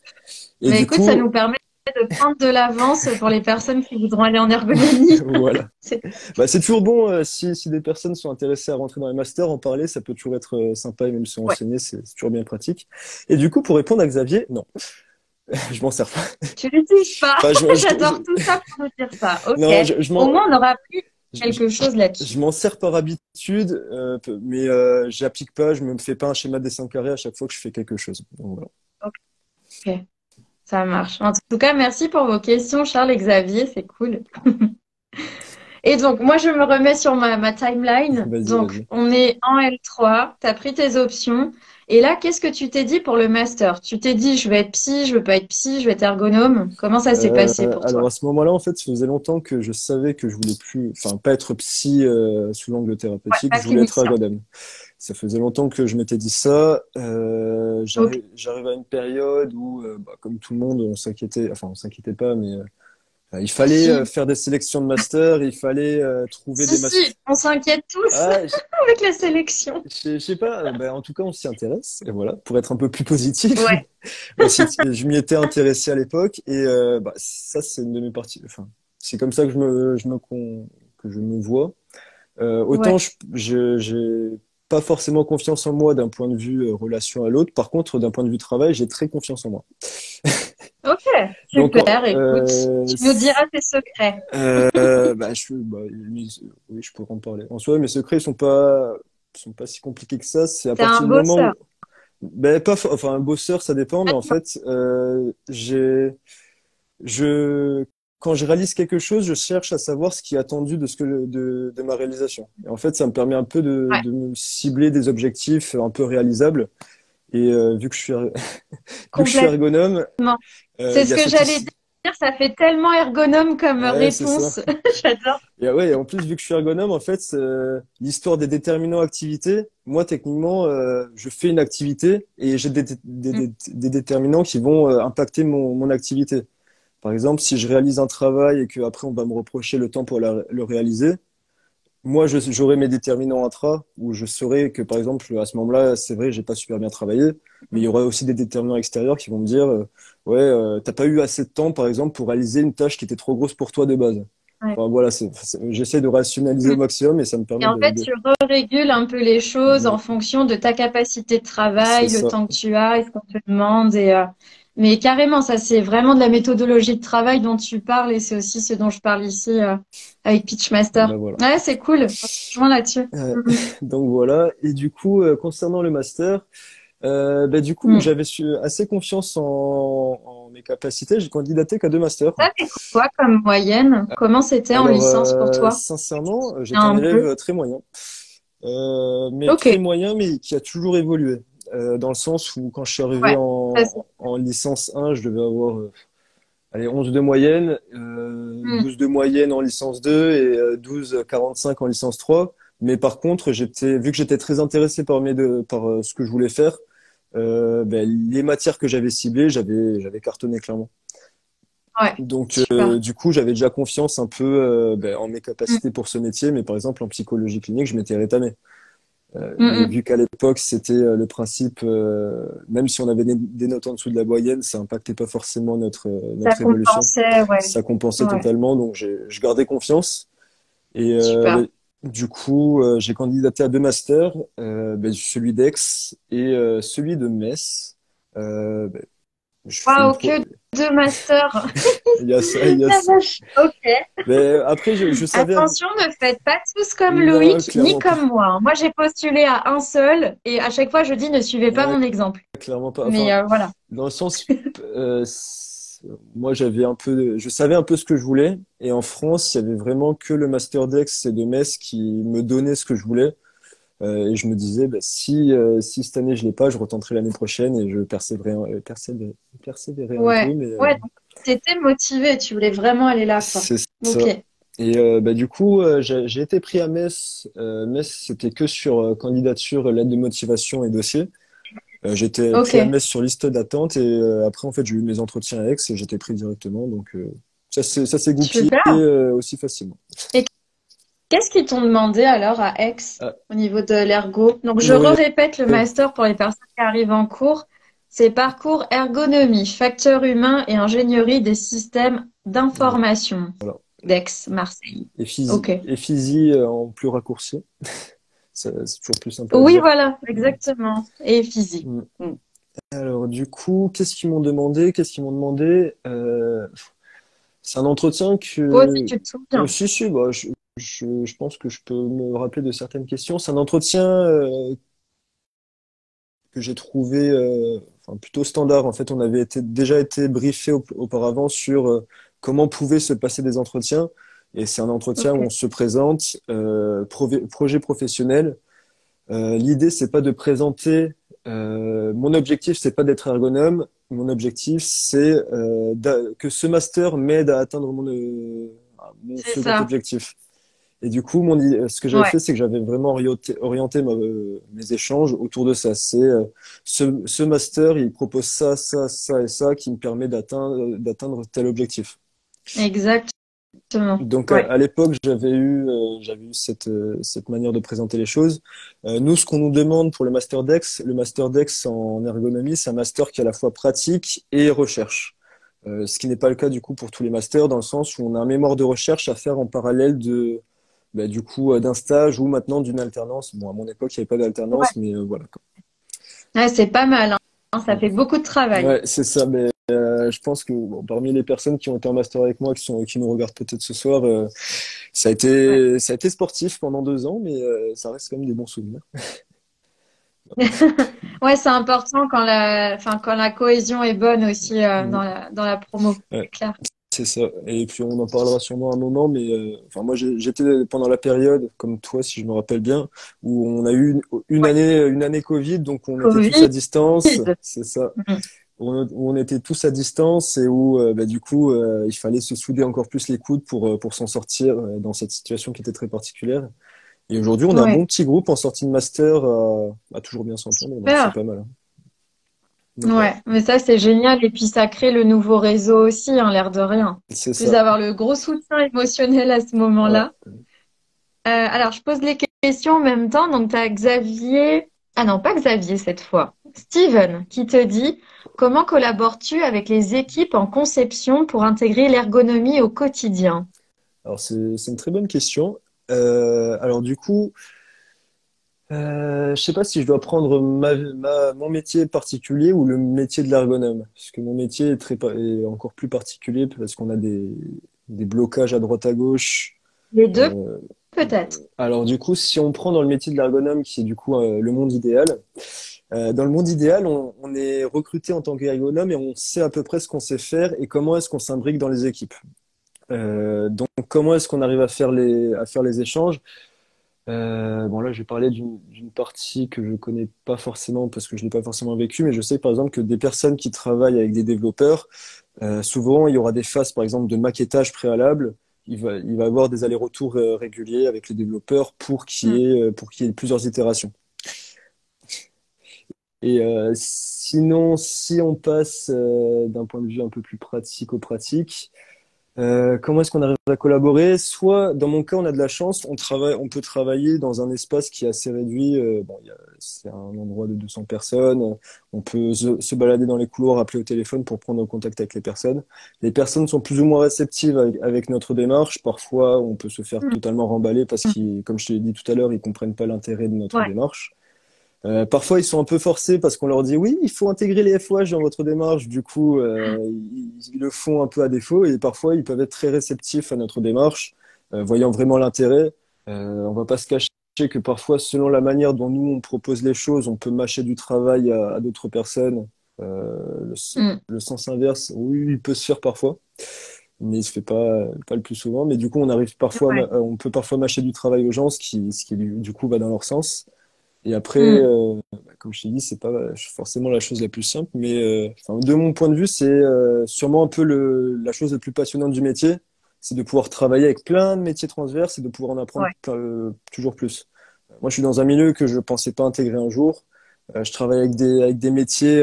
Et Mais du écoute, ça coup, nous permet de prendre de l'avance pour les personnes qui voudront aller en ergonomie. voilà. C'est Bah, c'est toujours bon si des personnes sont intéressées à rentrer dans les masters, en parler, ça peut toujours être sympa et même se ouais. renseigner, c'est toujours bien pratique. Et du coup, pour répondre à Xavier, non, je m'en sers pas. Tu l'utilises pas. Enfin, J'adore tout ça pour nous dire ça. Ok. non, Au moins, on aura appris je, je- quelque chose je là-dessus. m'en sers par habitude, mais j'applique pas, je me fais pas un schéma des 5 carrés à chaque fois que je fais quelque chose. Donc, voilà. Ok. Ça marche. En tout cas, merci pour vos questions, Charles et Xavier. C'est cool. Et donc, moi, je me remets sur ma timeline. Vas-y, Donc, vas-y. on est en L3. Tu as pris tes options. Et là, qu'est-ce que tu t'es dit pour le master? Tu t'es dit, je vais être psy, je veux pas être psy, je vais être ergonome. Comment ça s'est passé pour Alors toi? à ce moment-là, en fait, ça faisait longtemps que je savais que je voulais plus, enfin, pas être psy sous l'angle Ouais, thérapeutique, pas je voulais être clinicien. ergonome. Ça faisait longtemps que je m'étais dit ça. Ok. J'arrive à une période où, bah, comme tout le monde, on s'inquiétait, enfin, on s'inquiétait pas, mais il fallait Si, faire des sélections de master, il fallait trouver si, des masters. si, on s'inquiète tous Ah, avec la sélection. je sais pas, bah, en tout cas, on s'y intéresse, et voilà, pour être un peu plus positif. Ouais, Je m'y étais intéressé à l'époque, et bah, ça, c'est une de mes parties. Enfin, c'est comme ça que que je me vois. ouais. Autant j'ai pas forcément confiance en moi d'un point de vue relation à l'autre. Par contre, d'un point de vue travail, j'ai très confiance en moi. Ok, Donc, super. Écoute, tu nous diras tes secrets. bah, oui, je pourrais en parler. En soi, mes secrets sont pas si compliqués que ça. C'est à T'es un partir du moment bosseur. où, ben, enfin, un bosseur, ça dépend, mais en fait, je, quand je réalise quelque chose, je cherche à savoir ce qui est attendu de ma réalisation. Et en fait, ça me permet un peu Ouais, de me cibler des objectifs un peu réalisables. Et vu que je suis complètement. ergonome, C'est il y ce a que cette, j'allais dire. Ça fait tellement ergonome comme ouais, c'est ça. réponse. J'adore. Ouais, et en plus, vu que je suis ergonome, en fait, l'histoire des déterminants activité, moi, techniquement, je fais une activité et j'ai Mm. des déterminants qui vont impacter mon activité. Par exemple, si je réalise un travail et qu'après on va me reprocher le temps pour le réaliser, moi j'aurai mes déterminants intra où je saurai que par exemple à ce moment-là, c'est vrai, j'ai pas super bien travaillé, mais il y aura aussi des déterminants extérieurs qui vont me dire ouais, t'as pas eu assez de temps par exemple pour réaliser une tâche qui était trop grosse pour toi de base. Ouais. Enfin voilà, j'essaie de rationaliser Mm. au maximum et ça me Et permet en fait, tu régules un peu les choses en fonction de ta capacité de c'est travail, le ça. temps que tu as, et ce qu'on te demande. Mais carrément, ça, c'est vraiment de la méthodologie de travail dont tu parles et c'est aussi ce dont je parle ici avec Ben Pitchmaster. voilà. Ouais, c'est cool. Je rejoins là-dessus. Euh, Mm. donc voilà. Et du coup, concernant le master. Bah, du coup, vu que Mm. j'avais assez confiance en mes capacités, j'ai candidaté qu'à 2 masters. Ça, c'est quoi comme moyenne? Comment c'était en Alors, licence pour toi? sincèrement, j'étais un Un peu. élève très moyen, mais Ok. très moyen, mais qui a toujours évolué. Dans le sens où quand je suis arrivé Ouais. Ça, en licence 1, je devais avoir allez, 11 de moyenne, mm. 12 de moyenne en licence 2 et 12,45 en licence 3. Mais par contre, vu que j'étais très intéressé par ce que je voulais faire, ben, les matières que j'avais ciblées, j'avais cartonné clairement. Ouais. Donc, Super. du coup, j'avais déjà confiance un peu ben, en mes Mm. capacités pour ce métier, mais par exemple en psychologie clinique, je m'étais rétamé. Mais Mm. vu qu'à l'époque, c'était le principe, même si on avait des notes en dessous de la moyenne, ça impactait pas forcément Ça notre évolution. compensait, ouais. Ça compensait Ouais, totalement, donc je gardais confiance. Et super. du coup, j'ai candidaté à 2 masters, celui d'Aix et celui de Metz. Ben, je fais une Waouh, pro... que deux masters. Il y a ça, il y a La ça. vache. Ok. Mais après, je savais... Attention, ne faites pas tous comme Non, Loïc, ni clairement pas. comme moi. Moi, j'ai postulé à un seul et à chaque fois, je dis ne suivez pas Ouais, mon exemple. clairement pas. Mais Enfin, voilà. dans le sens, moi j'avais un peu, je savais un peu ce que je voulais, et en France, il y avait vraiment que le Master d'Aix et de Metz qui me donnait ce que je voulais. Et je me disais, bah, si cette année je l'ai pas, je retenterai l'année prochaine et je persévérerai un peu, Ouais. mais Ouais, donc t'étais motivé, tu voulais vraiment aller là, quoi. c'est Ok. ça. Et du coup, j'ai été pris à Metz. Metz, c'était que sur candidature, lettre de motivation et dossier. J'étais pris à Ok. Metz sur liste d'attente et après, en fait, j'ai eu mes entretiens à Aix et j'étais pris directement. Donc, ça s'est goupillé Super. aussi facilement. Et qu'est-ce qu'ils t'ont demandé alors à Aix Ah, au niveau de l'ergo? Donc, je oui, répète le master pour les personnes qui arrivent en cours. C'est parcours ergonomie, facteurs humains et ingénierie des systèmes d'information voilà. d'Aix, Marseille. Ok. Et physi en plus raccourci. C'est toujours plus simple à Oui, dire. voilà, exactement. Et physique. Mm. Mm. Alors, du coup, qu'est-ce qu'ils m'ont demandé? Qu'est-ce qu'ils m'ont demandé? C'est un entretien Toi aussi, que... tu te souviens. Si, si, bah, je pense que je peux me rappeler de certaines questions. C'est un entretien que j'ai trouvé enfin, plutôt standard. En fait, on avait déjà été briefé auparavant sur comment pouvaient se passer des entretiens. Et c'est un entretien où Ok. on se présente, projet professionnel. L'idée, c'est pas de présenter. Mon objectif, c'est pas d'être ergonome. Mon objectif, c'est que ce master m'aide à atteindre mon C'est second ça. objectif. Et du coup, ce que j'avais Ouais. fait, c'est que j'avais vraiment orienté mes échanges autour de ça. C'est ce master, il propose ça, ça, ça et ça qui me permet d'atteindre tel objectif. Exactement. Donc Ouais. à l'époque, j'avais eu cette manière de présenter les choses. Nous, ce qu'on nous demande pour le master Dex en ergonomie, c'est un master qui est à la fois pratique et recherche. Ce qui n'est pas le cas du coup pour tous les masters, dans le sens où on a un mémoire de recherche à faire en parallèle du coup d'un stage ou maintenant d'une alternance. Bon, à mon époque, il n'y avait pas Ouais. d'alternance, mais voilà. Ouais, c'est pas mal, hein. Ça fait beaucoup de travail. Ouais, c'est ça. Mais je pense que bon, parmi les personnes qui ont été en master avec moi, qui nous regardent peut-être ce soir, Ouais. ça a été sportif pendant 2 ans, mais ça reste quand même des bons souvenirs. Ouais, c'est important enfin, quand la cohésion est bonne aussi Mm. dans la promo. Ouais, C'est clair. c'est ça. Et puis on en parlera sûrement un moment, mais enfin moi j'étais pendant la période, comme toi si je me rappelle bien, où on a eu Ouais. une année Covid, donc on était tous à Covid. distance, c'est ça. Mhm. Où on était tous à distance et où du coup il fallait se souder encore plus les coudes pour s'en sortir dans cette situation qui était très particulière. Et aujourd'hui, on a un Ouais. bon petit groupe en sortie de master à toujours bien s'entendre, donc c'est Super. pas mal, hein. Donc voilà, Ouais, mais ça c'est génial. Et puis ça crée le nouveau réseau aussi, hein, l'air de rien. c'est Plus ça. avoir le gros soutien émotionnel à ce Ouais. moment-là. Alors je pose les questions en même temps. Donc tu as Xavier, ah non pas Xavier cette fois, Steven qui te dit comment collabores-tu avec les équipes en conception pour intégrer l'ergonomie au quotidien? Alors c'est une très bonne question. Alors du coup, je sais pas si je dois prendre mon métier particulier ou le métier de l'ergonome, parce que mon métier est encore plus particulier parce qu'on a des blocages à droite à gauche. Les deux Euh, peut-être. alors du coup, si on prend dans le métier de l'ergonome, qui est du coup le monde idéal, dans le monde idéal, on est recruté en tant qu'ergonome et on sait à peu près ce qu'on sait faire et comment est-ce qu'on s'imbrique dans les équipes. Donc comment est-ce qu'on arrive à faire les échanges? Bon là, je vais parler d'une partie que je connais pas forcément parce que je l'ai pas forcément vécu, mais je sais par exemple que des personnes qui travaillent avec des développeurs, souvent il y aura des phases par exemple de maquettage préalable. Il va y avoir des allers-retours réguliers avec les développeurs Hmm. pour qu'il y ait plusieurs itérations. Et sinon, si on passe d'un point de vue un peu plus pratico-pratique, Comment est-ce qu'on arrive à collaborer? Soit, dans mon cas, on a de la chance, on peut travailler dans un espace qui est assez réduit. Bon, c'est un endroit de 200 personnes. On peut se balader dans les couloirs, appeler au téléphone pour prendre contact avec les personnes. Les personnes sont plus ou moins réceptives avec notre démarche. Parfois, on peut se faire Mm. totalement remballer parce qu'ils, comme je te l'ai dit tout à l'heure, ils comprennent pas l'intérêt de notre Ouais, démarche. Parfois, ils sont un peu forcés parce qu'on leur dit oui, il faut intégrer les FOH dans votre démarche. Du coup, ils le font un peu à défaut et parfois, ils peuvent être très réceptifs à notre démarche, voyant vraiment l'intérêt. On va pas se cacher que parfois, selon la manière dont nous, on propose les choses, on peut mâcher du travail à d'autres personnes. mm, Le sens inverse, oui, il peut se faire parfois, mais il se fait pas le plus souvent. Mais du coup, on arrive parfois, ouais, on peut parfois mâcher du travail aux gens, ce qui du coup va dans leur sens. Et après, mm, comme je t'ai dit, c'est pas forcément la chose la plus simple, mais enfin, de mon point de vue, c'est sûrement un peu la chose la plus passionnante du métier, c'est de pouvoir travailler avec plein de métiers transverses et de pouvoir en apprendre ouais. toujours plus. Moi, je suis dans un milieu que je pensais pas intégrer un jour. Je travaille avec des métiers.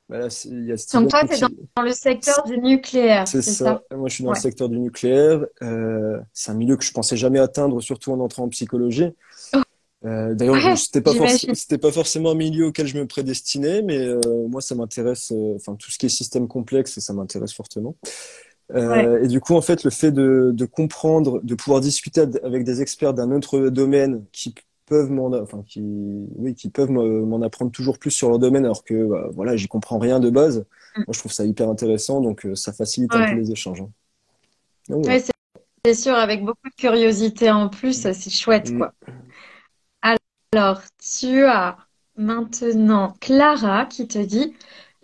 Bah là, il y a Donc Steven toi, tu es qui, dans le secteur du nucléaire, c'est c'est ça? ça. Moi, je suis dans le Ouais. secteur du nucléaire. C'est un milieu que je pensais jamais atteindre, surtout en entrant en psychologie. Oh, D'ailleurs, ouais, j'imagine. c'était pas forcément un milieu auquel je me prédestinais, mais moi, ça m'intéresse, enfin, tout ce qui est système complexe, ça m'intéresse fortement. Ouais. Et du coup, en fait, le fait de comprendre, de pouvoir discuter avec des experts d'un autre domaine qui peuvent enfin, oui, qui peuvent m'en apprendre toujours plus sur leur domaine, alors que, bah, voilà, j'y comprends rien de base. Mm, Moi, je trouve ça hyper intéressant, donc ça facilite un peu ouais. les échanges, hein. Donc Ouais, voilà. c'est sûr, avec beaucoup de curiosité en plus, ça, c'est chouette, Mm. quoi. Alors, tu as maintenant Clara qui te dit,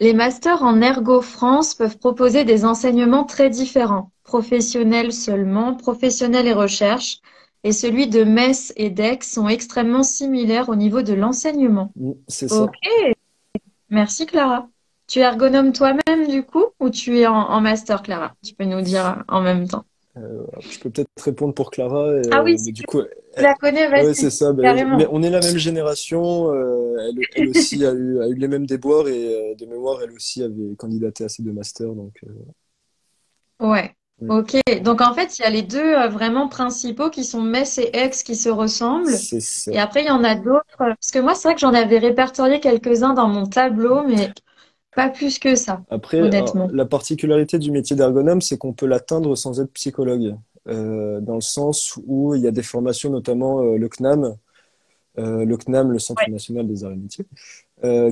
les masters en Ergo France peuvent proposer des enseignements très différents, professionnels seulement, professionnels et recherche, et celui de Metz et d'Aix sont extrêmement similaires au niveau de l'enseignement. C'est ça. Ok, merci Clara. Tu es ergonome toi-même du coup, ou tu es en master, Clara? Tu peux nous dire en même temps. Je peux peut-être répondre pour Clara, Ah oui, mais si du tu coup, la connais, ouais, vas-y, c'est ça. Mais carrément. on est la même génération. Elle aussi a eu les mêmes déboires et de mémoire, elle aussi avait candidaté à ces deux masters. Donc, Ouais, mm, ok. Donc en fait, il y a les deux vraiment principaux qui sont Metz et Aix qui se ressemblent. c'est ça. Et après, il y en a d'autres. Parce que moi, c'est vrai que j'en avais répertorié quelques-uns dans mon tableau, mais pas plus que ça, Après, alors, honnêtement. la particularité du métier d'ergonome, c'est qu'on peut l'atteindre sans être psychologue, dans le sens où il y a des formations, notamment le CNAM, le Centre Ouais. national des arts et métiers,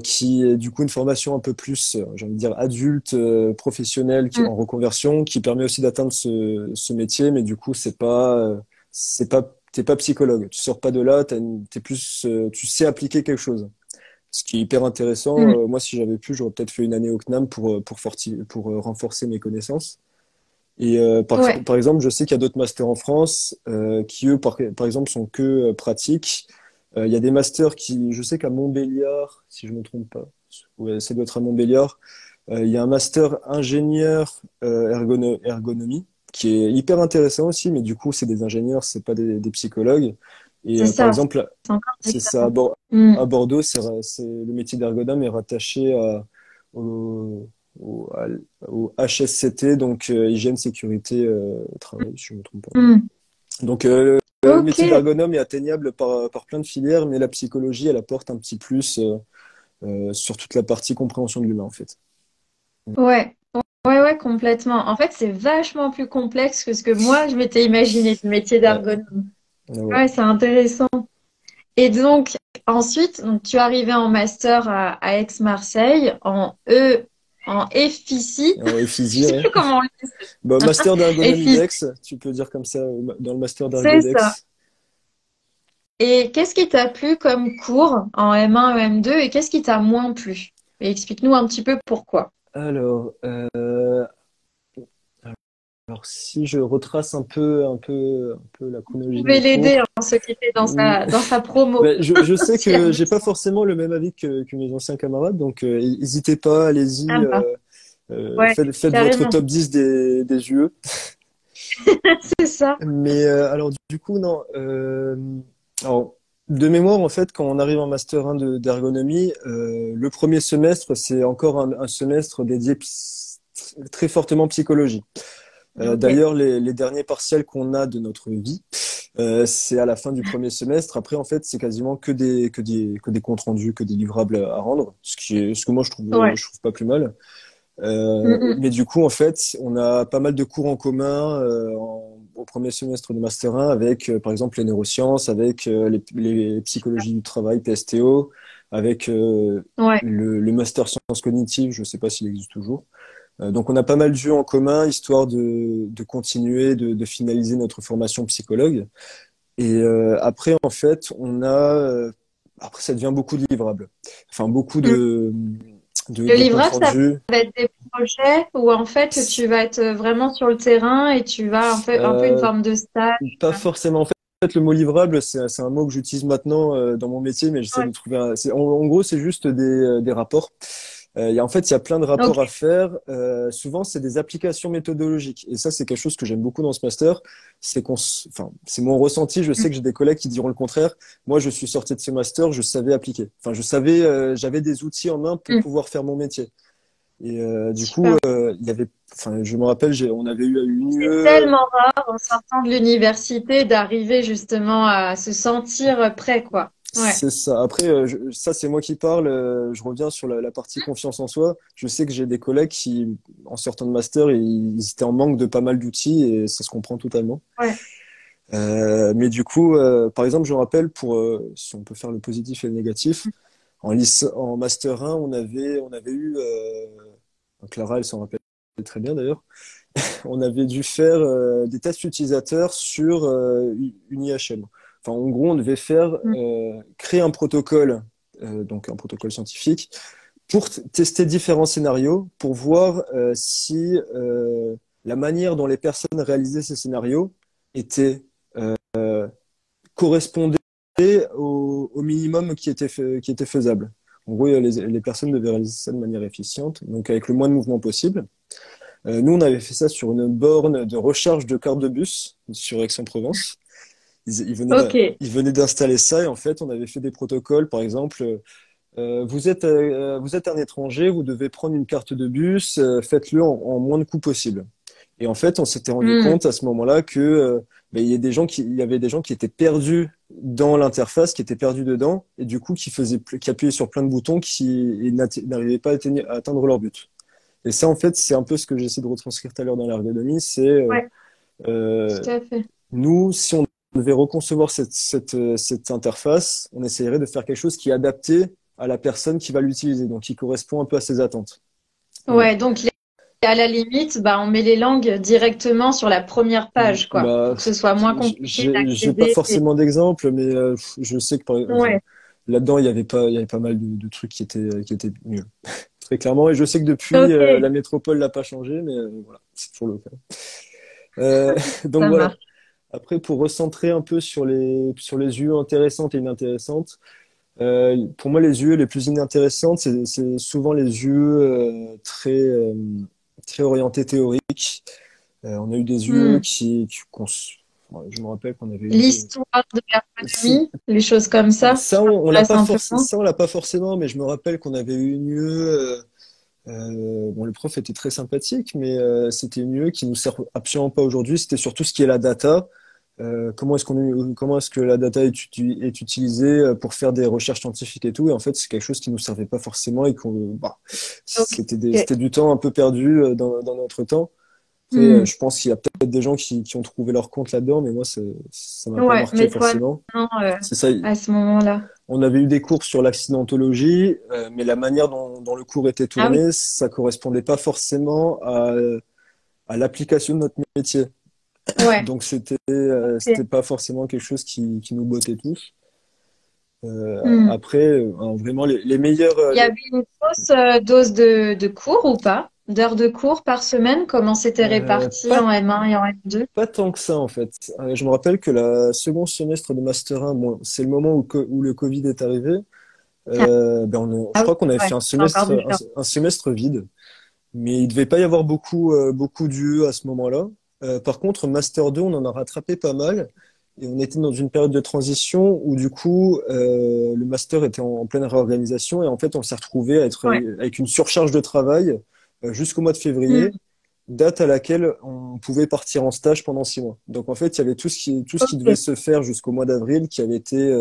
qui est du coup une formation un peu plus, j'ai envie de dire, adulte, professionnelle, Mm, en reconversion, qui permet aussi d'atteindre ce métier, mais du coup, t'es pas psychologue. Tu sors pas de là, t'es plus, tu sais appliquer quelque chose. Ce qui est hyper intéressant. mm, Moi, si j'avais pu, j'aurais peut-être fait une année au CNAM pour renforcer mes connaissances. Et ouais. par exemple, je sais qu'il y a d'autres masters en France qui, eux, par exemple, sont que pratiques. Il y a des masters qui, je sais qu'à Montbéliard, si je me trompe pas, ouais, ça doit être à Montbéliard, il y a un master ingénieur ergonomie qui est hyper intéressant aussi, mais du coup, c'est des ingénieurs, c'est pas des psychologues. Et C'est par ça. exemple, C'est encore c'est ça, différent. Mm, à Bordeaux, le métier d'ergonome est rattaché au, au, à- au HSCT, donc hygiène, sécurité, travail, si je ne me trompe pas. mm. Donc le Ok. métier d'ergonome est atteignable par plein de filières, mais la psychologie, elle apporte un petit plus sur toute la partie compréhension de l'humain, en fait. Ouais. Ouais, ouais, complètement. En fait, c'est vachement plus complexe que ce que moi, je m'étais imaginé du métier Ouais, d'ergonome. ouais. Ouais, c'est intéressant. Et donc, ensuite, donc, tu es arrivé en master à Aix-Marseille, en FICI. Ouais, Je Physi, sais ouais. plus comment on le dit. Bah, master d'ergonomie FICI, d'Aix, tu peux dire comme ça, dans le master c'est ça. d'ergodex. Et qu'est-ce qui t'a plu comme cours en M1 et M2 et qu'est-ce qui t'a moins plu? Et explique-nous un petit peu pourquoi. Alors, alors, si je retrace un peu la Vous chronologie de pouvez mes l'aider, cours, hein, ce qui était ou- dans sa promo, ben, je sais si elle que le j'ai pas sent. forcément le même avis que mes anciens camarades, donc n'hésitez pas, allez-y, Ah bah, ouais, faites votre carrément. top 10 des UE. C'est ça. Mais alors du coup, non. Alors, de mémoire, en fait, quand on arrive en master 1 d'ergonomie, le premier semestre, c'est encore un semestre dédié très fortement psychologie. Ok. D'ailleurs, les derniers partiels qu'on a de notre vie, c'est à la fin du premier semestre. Après, en fait, c'est quasiment que des comptes rendus, que des livrables à rendre, ce que moi Ouais. je trouve pas plus mal. Mm, Mais du coup, en fait, on a pas mal de cours en commun au premier semestre de Master 1 avec, par exemple, les neurosciences, avec les psychologies du travail, PSTO, avec ouais. le Master sciences cognitives, je sais pas s'il existe toujours. Donc, on a pas mal de vues en commun, histoire de continuer, de finaliser notre formation psychologue. Et après, en fait, après, ça devient beaucoup de livrables. Enfin, beaucoup Mm. Le de comptes livrable, ça rendus. va être des projets où en fait tu vas être vraiment sur le terrain et tu vas en fait un peu une Euh, forme de stage. Pas forcément. En fait, le mot livrable, c'est un mot que j'utilise maintenant dans mon métier, mais j'essaie Ouais. de trouver en gros, c'est juste des rapports. En fait, il y a plein de Ok. rapports à faire. Souvent, c'est des applications méthodologiques. Et ça, c'est quelque chose que j'aime beaucoup dans ce master. Enfin, c'est mon ressenti. Je sais que j'ai des collègues qui diront le contraire. Moi, je suis sorti de ce master, je savais appliquer. Enfin, j'avais des outils en main pour Mm. pouvoir faire mon métier. Et du coup, Super. enfin, je me rappelle, on avait eu une C'est UE. tellement rare en sortant de l'université d'arriver justement à se sentir prêt, quoi. Ouais. C'est ça. Après, ça, c'est moi qui parle. Je reviens sur la partie confiance en soi. Je sais que j'ai des collègues qui, en sortant de master, ils étaient en manque de pas mal d'outils et ça se comprend totalement. Ouais. Mais du coup, par exemple, je me rappelle si on peut faire le positif et le négatif, en master 1, on avait eu, Clara, elle s'en rappelle très bien d'ailleurs, on avait dû faire des tests utilisateurs sur une IHM. Enfin, en gros, on devait Mm. créer un protocole, donc un protocole scientifique, pour tester différents scénarios, pour voir si la manière dont les personnes réalisaient ces scénarios était correspondait au minimum qui était faisable. En gros, les personnes devaient réaliser ça de manière efficiente, donc avec le moins de mouvement possible. Nous, on avait fait ça sur une borne de recharge de carte de bus sur Aix-en-Provence. Ok. Ils venaient d'installer ça et en fait, on avait fait des protocoles. Par exemple, vous êtes un étranger, vous devez prendre une carte de bus, faites-le en moins de coûts possible. Et en fait, on s'était rendu Mm. compte à ce moment-là que ben, il y avait des gens qui étaient perdus dans l'interface, qui étaient perdus dedans, et du coup qui appuyaient sur plein de boutons, qui n'arrivaient pas à atteindre leur but. Et ça, en fait, c'est un peu ce que j'essaie de retranscrire tout à l'heure dans l'ergonomie. Ouais, Euh, tout à fait. Nous, si on devait reconcevoir cette interface, on essayerait de faire quelque chose qui est adapté à la personne qui va l'utiliser, donc qui correspond un peu à ses attentes. Et, Ouais, donc à la limite, bah, on met les langues directement sur la première page, quoi, bah, pour que ce soit moins compliqué j'ai pas d'accéder. forcément d'exemple, mais je sais que enfin, Ouais, là-dedans, il y avait pas mal de trucs qui étaient mieux, très clairement. Et je sais que depuis, ok, la métropole n'a pas changé, mais voilà, c'est toujours le cas. Donc ça voilà. marche. Après, pour recentrer un peu sur les UE intéressantes et inintéressantes, pour moi, les UE les plus inintéressantes, c'est souvent les UE très orientées théoriques. On a eu des UE Hmm. ouais, je me rappelle qu'on avait eu L'histoire de c'est- l'ergonomie, les choses comme ça, qui on l'a m'intéressent pas un peu moins. ça, on l'a pas forcément, mais je me rappelle qu'on avait eu une UE. Bon, le prof était très sympathique, mais c'était une UE qui nous sert absolument pas aujourd'hui. C'était surtout ce qui est la data. Comment est-ce que la data est utilisée pour faire des recherches scientifiques et tout. Et en fait, c'est quelque chose qui nous servait pas forcément et Ok. c'était du temps un peu perdu dans notre temps. Après, Hmm. je pense qu'il y a peut-être des gens qui ont trouvé leur compte là-dedans, mais moi, ça m'a pas Ouais, marqué mais toi, forcément. non, C'est ça. à ce moment-là. On avait eu des cours sur l'accidentologie, mais la manière dont le cours était Ah oui, tourné, ça correspondait pas forcément à l'application de notre métier. ouais. Donc Ok. c'était pas forcément quelque chose qui nous bottait tous. Hmm. Après, vraiment les meilleurs, Il y avait une grosse dose de cours ou pas? D'heures de cours par semaine? Comment c'était réparti pas en M1 et en M2? pas tant que ça en fait. Je me rappelle que la second semestre de Master 1, bon, c'est le moment où le Covid est arrivé. Ben je Ah oui, crois qu'on avait ouais, fait c'est encore différent. un semestre vide. Mais il devait pas y avoir beaucoup d'UE à ce moment-là. Par contre, Master 2, on en a rattrapé pas mal. Et on était dans une période de transition où du coup, le Master était en pleine réorganisation. Et en fait, on s'est retrouvé à être Ouais. avec une surcharge de travail jusqu'au mois de Hmm. février. date à laquelle on pouvait partir en stage pendant 6 mois. Donc en fait, il y avait tout ce qui devait Ok. se faire jusqu'au mois d'avril qui avait été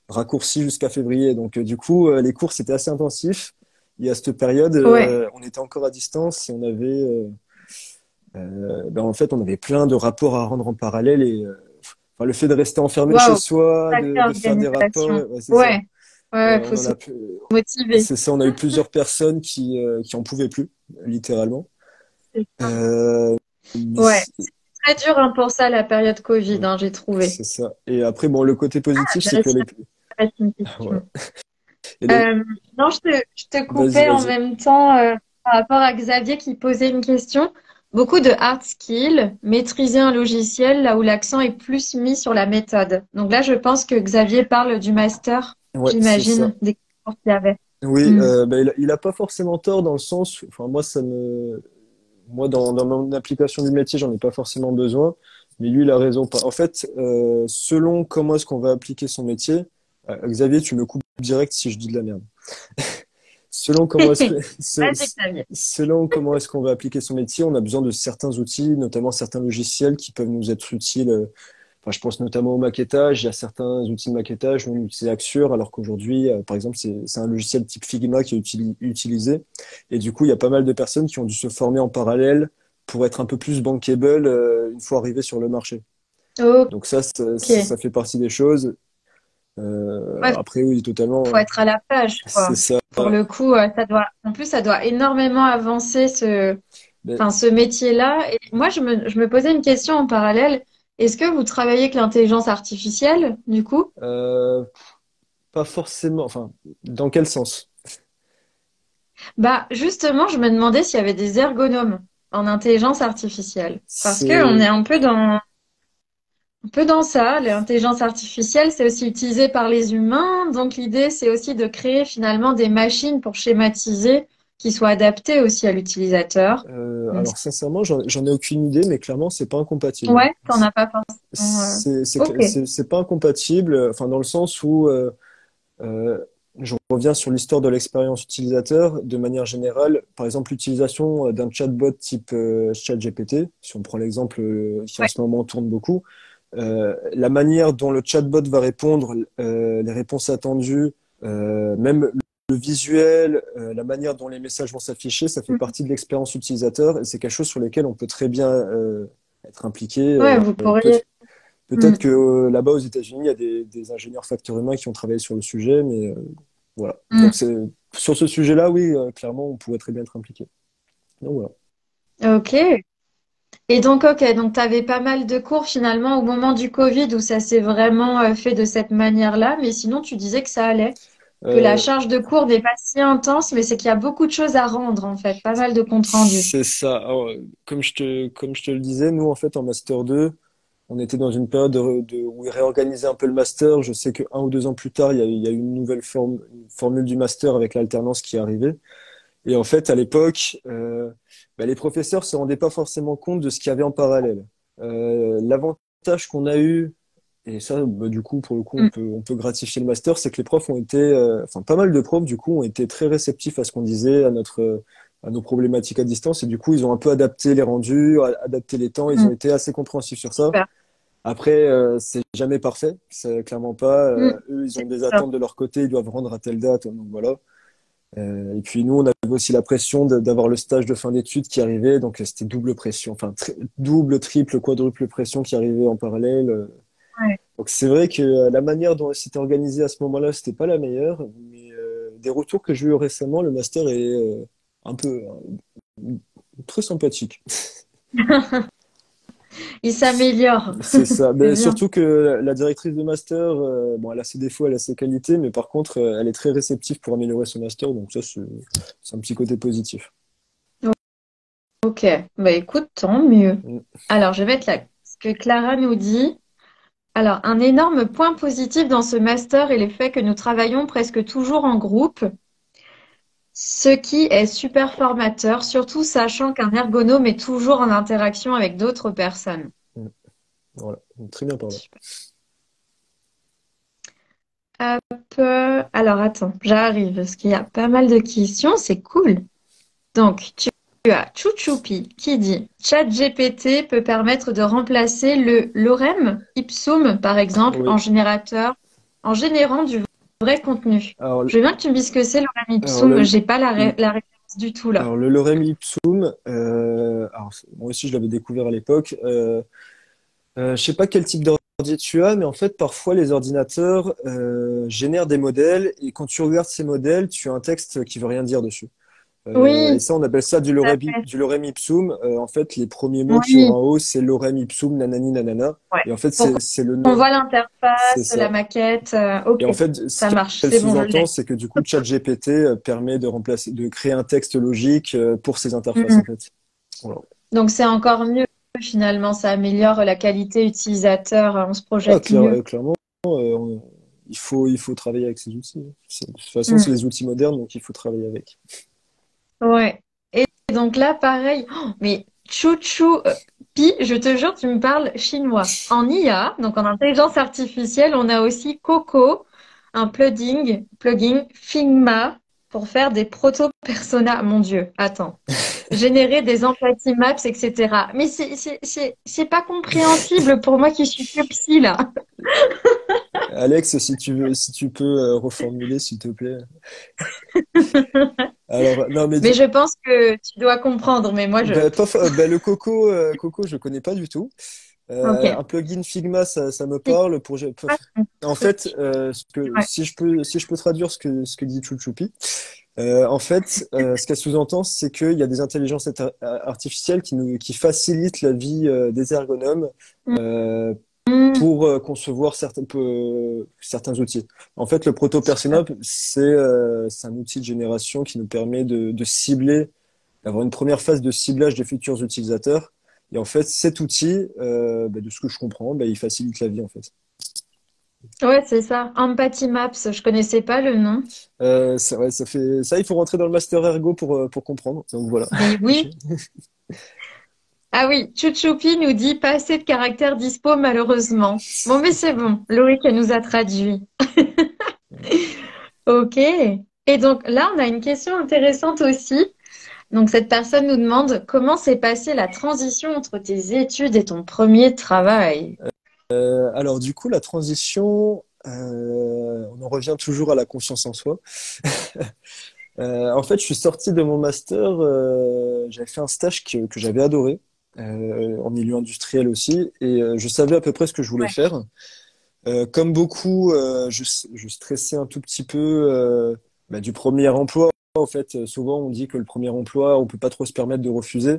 raccourci jusqu'à février. Donc du coup, les cours, c'était assez intensif. Et à cette période, Ouais. on était encore à distance et on avait, en fait, on avait plein de rapports à rendre en parallèle et enfin, le fait de rester enfermé chez Waouh. soi, Sacrée de faire des rapports, organisation. ouais, c'est ça. Ouais. Ouais, On faut en se a, motiver. c'est ça, on a eu plusieurs personnes qui en pouvaient plus, littéralement. C'est ça. Euh, mais Ouais. C'est très dur hein, pour ça, la période Covid, mm, hein, j'ai trouvé. c'est ça. Et après, bon, le côté positif, J'ai c'est que réussi les, à passer une voilà. question. Et Euh, non, je te vas-y, coupais en vas-y. même temps par rapport à Xavier qui posait une question. Beaucoup de hard skills, maîtriser un logiciel là où l'accent est plus mis sur la méthode. Donc là, je pense que Xavier parle du master, Ouais, c'est ça. j'imagine, des cours qu'il y avait. Oui, Hmm. il a pas forcément tort dans le sens, enfin moi dans mon application du métier, j'en ai pas forcément besoin, mais lui, il a raison. En fait, selon comment est-ce qu'on va appliquer son métier, Xavier, tu me coupes direct si je dis de la merde. Selon comment est-ce que, Vas-y, Xavier. selon comment est-ce qu'on va appliquer son métier, on a besoin de certains outils, notamment certains logiciels qui peuvent nous être utiles. Enfin, je pense notamment au maquettage. Il y a certains outils de maquettage, nous on utilise Axure, alors qu'aujourd'hui, par exemple, c'est un logiciel type Figma qui est utilisé. Et du coup, il y a pas mal de personnes qui ont dû se former en parallèle pour être un peu plus bankable une fois arrivés sur le marché. Ok. Donc ça fait partie des choses. Ouais, Après, oui, faut totalement. être à la page, C'est quoi. ça. Pour le coup, en plus, ça doit énormément avancer Mais, enfin, ce métier-là. Et moi, je me posais une question en parallèle. Est-ce que vous travaillez avec l'intelligence artificielle, du coup? euh, pas forcément. Enfin, dans quel sens? Bah, justement, je me demandais s'il y avait des ergonomes en intelligence artificielle. Parce que on est C'est un peu dans ça. L'intelligence artificielle, c'est aussi utilisé par les humains. Donc, l'idée, c'est aussi de créer finalement des machines pour schématiser qui soient adaptées aussi à l'utilisateur. Donc, alors sincèrement, j'en ai aucune idée, mais clairement, c'est pas incompatible. ouais, t'en as pas forcément. Ok. C'est pas incompatible. Enfin, dans le sens où euh, je reviens sur l'histoire de l'expérience utilisateur. De manière générale, par exemple, l'utilisation d'un chatbot type ChatGPT, si on prend l'exemple qui en Ouais. ce moment tourne beaucoup, la manière dont le chatbot va répondre, les réponses attendues, même le visuel, la manière dont les messages vont s'afficher, ça fait Mhm. partie de l'expérience utilisateur et c'est quelque chose sur lequel on peut très bien être impliqué. Ouais, vous pourriez. Peut-être Hmm. que là-bas aux États-Unis, il y a des ingénieurs facteurs humains qui ont travaillé sur le sujet, mais voilà. Hmm. Donc sur ce sujet-là, oui, clairement, on pourrait très bien être impliqué. Donc voilà. Ok. Et donc, ok, donc tu avais pas mal de cours finalement au moment du Covid où ça s'est vraiment fait de cette manière-là, mais sinon tu disais que ça allait, que la Euh, charge de cours n'est pas si intense, mais c'est qu'il y a beaucoup de choses à rendre en fait, pas mal de comptes rendus. c'est ça. Alors, comme je te le disais, nous, en fait, en Master 2, on était dans une période où ils réorganisaient un peu le master. Je sais que 1 ou 2 ans plus tard, il y a eu une nouvelle une formule du master avec l'alternance qui est arrivée. Et en fait, à l'époque, les professeurs se rendaient pas forcément compte de ce qu'il y avait en parallèle. L'avantage qu'on a eu, et ça, du coup, pour le coup, Mm. on peut gratifier le master, c'est que les profs ont été, enfin, pas mal de profs, du coup, ont été très réceptifs à ce qu'on disait, à nos problématiques à distance. Et du coup, ils ont un peu adapté les rendus, adapté les temps. Ils ont Mm. été assez compréhensifs sur ça. Super. Après, c'est jamais parfait, c'est clairement pas. Mm. Eux, ils ont C'est des ça. attentes de leur côté, ils doivent rendre à telle date, donc voilà. Et puis nous, on avait aussi la pression d'avoir le stage de fin d'études qui arrivait, donc c'était double pression, enfin double, triple, quadruple pression qui arrivait en parallèle. Ouais. Donc c'est vrai que la manière dont c'était organisé à ce moment-là, c'était pas la meilleure, mais des retours que j'ai eu récemment, le master est un peu très sympathique. Il s'améliore. C'est ça. C'est Mais bien. surtout que la directrice de master, bon, elle a ses défauts, elle a ses qualités, mais par contre, elle est très réceptive pour améliorer son master, donc ça, c'est un petit côté positif. Ok. Bah écoute, tant mieux. Mm. Alors, je vais mettre là ce que Clara nous dit. Alors, un énorme point positif dans ce master est le fait que nous travaillons presque toujours en groupe. Ce qui est super formateur, surtout sachant qu'un ergonome est toujours en interaction avec d'autres personnes. Mm. Voilà, très bien parlé. Super. Hop, alors attends, j'arrive parce qu'il y a pas mal de questions, c'est cool. Donc, tu as Chouchoupi qui dit ChatGPT peut permettre de remplacer le lorem ipsum, par exemple, Oui. en générant du vrai contenu. Alors, Je veux bien que tu me dises ce que c'est lorem alors, ipsum. J'ai pas la référence du tout là. alors le lorem ipsum, moi aussi je l'avais découvert à l'époque. Je sais pas quel type d'ordi tu as, mais en fait, parfois les ordinateurs génèrent des modèles et quand tu regardes ces modèles, tu as un texte qui veut rien dire dessus. Et Oui, ça, on appelle ça tout à fait. du lorem ipsum. En fait, les premiers mots qu'il y aura Oui, en haut, c'est lorem ipsum, nanani, nanana. ouais. Et en fait, Pour c'est le qu'on nom. voit C'est l'interface, la ça. maquette. Et Ok, en fait, ce ça marche. qu'elle C'est bon, je sous-entend, l'ai. c'est que du coup, ChatGPT permet de remplacer, de créer un texte logique pour ces interfaces, en Mhm. fait. Voilà. Donc c'est encore mieux finalement. Ça améliore la qualité utilisateur. On se Ah, projette mieux. clairement, on- il faut travailler avec ces outils. De toute façon, c'est Mm. les outils modernes, donc il faut travailler avec. Ouais. Et donc là, pareil. Oh, mais Chouchou Pi, je te jure, tu me parles chinois. En IA, donc en intelligence artificielle, on a aussi Coco, un plugin Figma pour faire des proto-personas. Mon Dieu, attends. Générer des empathy maps, etc. Mais c'est pas compréhensible pour moi qui suis que psy là. Alex, si tu veux, si tu peux reformuler, s'il te plaît. Alors, non, mais Mais je pense que tu dois comprendre. Mais moi, je. le Coco, je connais pas du tout. Ok. Un plugin Figma, ça me parle en fait, Ouais. si je peux traduire ce que dit Chouchoupi, en fait, ce qu'elle sous-entend, c'est qu'il y a des intelligences artificielles qui facilitent la vie des ergonomes euh, Mm. pour concevoir certains outils. En fait, le proto-persona, c'est un outil de génération qui nous permet de cibler, d'avoir une première phase de ciblage des futurs utilisateurs. Et en fait, cet outil, de ce que je comprends, il facilite la vie, en fait. Ouais, c'est ça. Empathy Maps, je connaissais pas le nom. Ouais, ça fait ça, il faut rentrer dans le master ergo pour comprendre. Donc voilà. Mais Je- oui. Ah oui, Chouchoupi nous dit pas assez de caractères dispo malheureusement. Bon, mais c'est bon. Loïc elle nous a traduit. Ok. Et donc là, on a une question intéressante aussi. Donc cette personne nous demande comment s'est passée la transition entre tes études et ton premier travail. Alors du coup, la transition, on en revient toujours à la confiance en soi. En fait, je suis sorti de mon master, j'avais fait un stage que j'avais adoré, en milieu industriel aussi, et je savais à peu près ce que je voulais Ouais. faire. Comme beaucoup, je stressais un tout petit peu du premier emploi. En fait, souvent on dit que le premier emploi, on peut pas trop se permettre de refuser.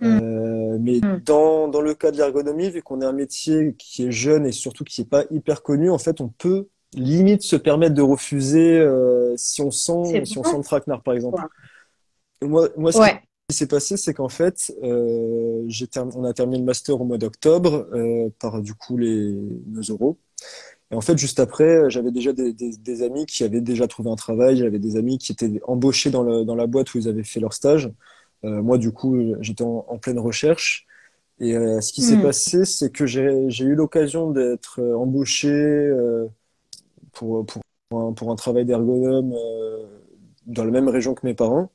Mm, Mais mm. dans le cas de l'ergonomie, vu qu'on est un métier qui est jeune et surtout qui est pas hyper connu, en fait, on peut limite se permettre de refuser C'est si on sent bon, le traquenard, par exemple. quoi. Moi, ce qui Ouais. s'est passé, c'est qu'en fait, on a terminé le master au mois d'octobre par du coup nos euros. Et en fait, juste après, j'avais déjà des amis qui avaient déjà trouvé un travail, j'avais des amis qui étaient embauchés dans la boîte où ils avaient fait leur stage. Moi, du coup, j'étais en pleine recherche. Et ce qui s'est Mm. passé, c'est que j'ai eu l'occasion d'être embauché pour un travail d'ergonome dans la même région que mes parents.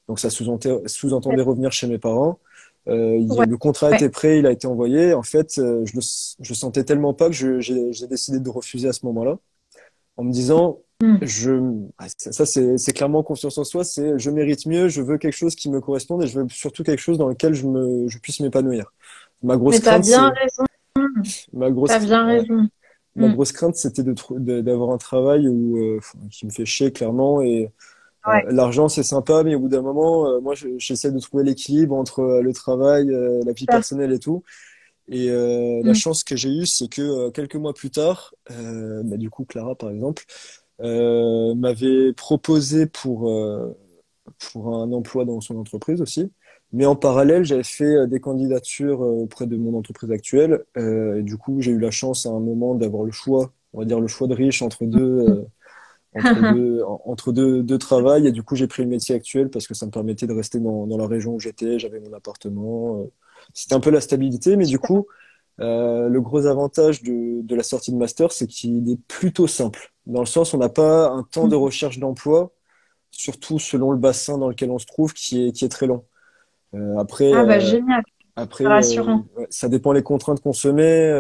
Donc ça sous-entendait revenir chez mes parents. Ouais. Le contrat Ouais. était prêt, il a été envoyé. En fait, je le sentais tellement pas que j'ai décidé de refuser à ce moment-là, en me disant, Mm. je, c'est clairement confiance en soi, c'est je mérite mieux, je veux quelque chose qui me corresponde et je veux surtout quelque chose dans lequel je puisse m'épanouir. Ma grosse Mais t'as crainte, bien c'est, raison. ma grosse, T'as bien ouais, raison. ma Mm. grosse crainte, c'était d'avoir un travail qui me fait chier clairement et Ouais. l'argent, c'est sympa, mais au bout d'un moment, moi, j'essaie de trouver l'équilibre entre le travail, la vie Tout à fait. personnelle et tout. Et la Mm. chance que j'ai eue, c'est que quelques mois plus tard, du coup, Clara, par exemple, m'avait proposé pour un emploi dans son entreprise aussi. Mais en parallèle, j'avais fait des candidatures auprès de mon entreprise actuelle. Et du coup, j'ai eu la chance à un moment d'avoir le choix, on va dire le choix de riche entre deux travails. Et du coup, j'ai pris le métier actuel parce que ça me permettait de rester dans la région où j'étais. J'avais mon appartement. C'était un peu la stabilité. Mais du Super. coup, le gros avantage de la sortie de master, c'est qu'il est plutôt simple. Dans le sens, on n'a pas un temps de Mm. recherche d'emploi, surtout selon le bassin dans lequel on se trouve, qui est très long. Après, Ah bah génial, après, c'est rassurant. ouais, ça dépend les contraintes qu'on se met.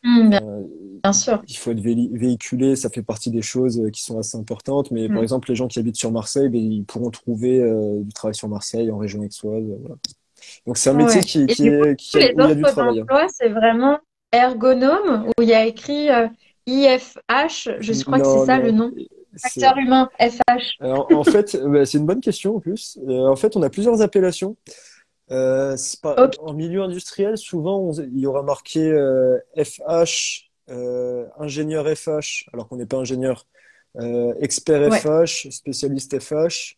Bien, Enfin, bien sûr. il faut être véhiculé, ça fait partie des choses qui sont assez importantes. Mais par Mm. exemple, les gens qui habitent sur Marseille, ben, ils pourront trouver du travail sur Marseille, en région aixoise. Voilà. Donc c'est un métier Ouais. Et du coup, les où il y a du offres travail, hein. d'emploi, c'est vraiment ergonome, où il y a écrit IFH, je crois que c'est Non, ça le non. nom. C'est, Facteur humain, FH. en fait, c'est une bonne question en plus. En fait, on a plusieurs appellations. Ok, En milieu industriel, souvent, il y aura marqué FH, ingénieur FH, alors qu'on n'est pas ingénieur, expert ouais. FH, spécialiste FH.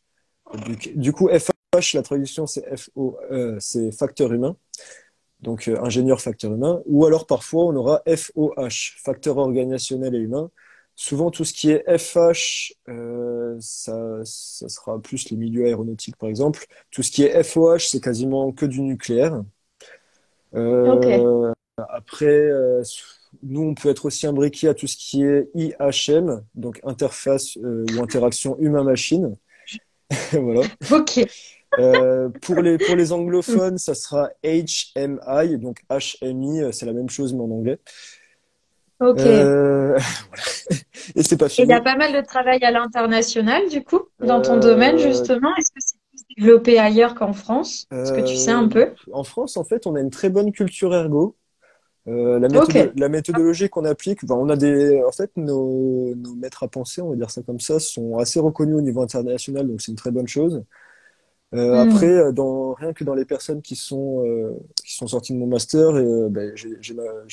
Du coup, FH, la traduction, c'est FO, c'est facteur humain, donc ingénieur facteur humain. Ou alors parfois, on aura FOH, facteur organisationnel et humain. Souvent, tout ce qui est FH, ça sera plus les milieux aéronautiques, par exemple. Tout ce qui est FOH, c'est quasiment que du nucléaire. Ok. Après, nous, on peut être aussi imbriqué à tout ce qui est IHM, donc interface ou interaction humain-machine. Voilà. Ok. Pour les anglophones, ça sera HMI, donc HMI, c'est la même chose mais en anglais. Ok. Et Euh, et c'est pas il y a fini. pas mal de travail à l'international, du coup, dans ton domaine, Euh, justement. Est-ce que c'est plus développé ailleurs qu'en France? Est-ce que tu sais un euh, peu? En France, en fait, on a une très bonne culture ergo. Ok. La méthodologie qu'on applique, ben, en fait, nos maîtres à penser, on va dire ça comme ça, sont assez reconnus au niveau international, donc c'est une très bonne chose. Après, Hmm. rien que dans les personnes qui sont sorties de mon master, ben, j'ai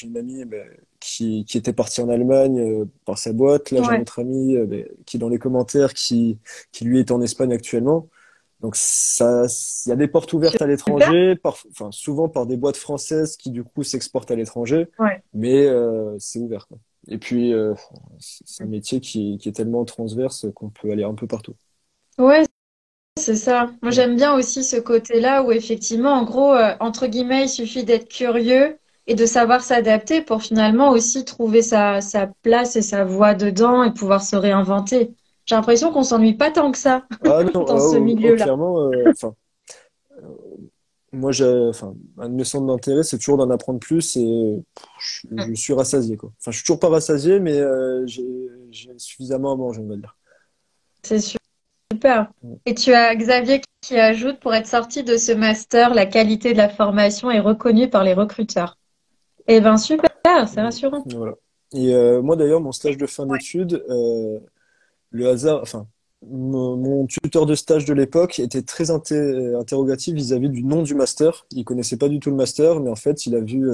une amie ben, qui était partie en Allemagne par sa boîte. Là, j'ai un Ouais. autre ami ben, qui est dans les commentaires, qui lui est en Espagne actuellement. Donc ça, il y a des portes ouvertes à Super. l'étranger, enfin souvent par des boîtes françaises qui du coup s'exportent à l'étranger, Ouais. mais c'est ouvert, quoi. Et puis c'est un métier qui est tellement transverse qu'on peut aller un peu partout. Ouais, c'est ça. Moi, Mm. j'aime bien aussi ce côté-là où effectivement, en gros, entre guillemets, il suffit d'être curieux et de savoir s'adapter pour finalement aussi trouver sa place et sa voie dedans et pouvoir se réinventer. J'ai l'impression qu'on s'ennuie pas tant que ça Ah non, dans ce milieu-là. clairement, enfin moi enfin un de mes centres d'intérêt c'est toujours d'en apprendre plus et je suis rassasié quoi. Enfin je suis toujours pas rassasié mais j'ai suffisamment à manger on va dire. C'est super. Et tu as Xavier qui ajoute, pour être sorti de ce master, la qualité de la formation est reconnue par les recruteurs. Eh ben super, c'est Mm. rassurant. Voilà. Et moi d'ailleurs, mon stage de fin Ouais. d'études, le hasard, enfin, mon tuteur de stage de l'époque était très interrogatif vis-à-vis du nom du master. Il connaissait pas du tout le master, mais en fait, il a vu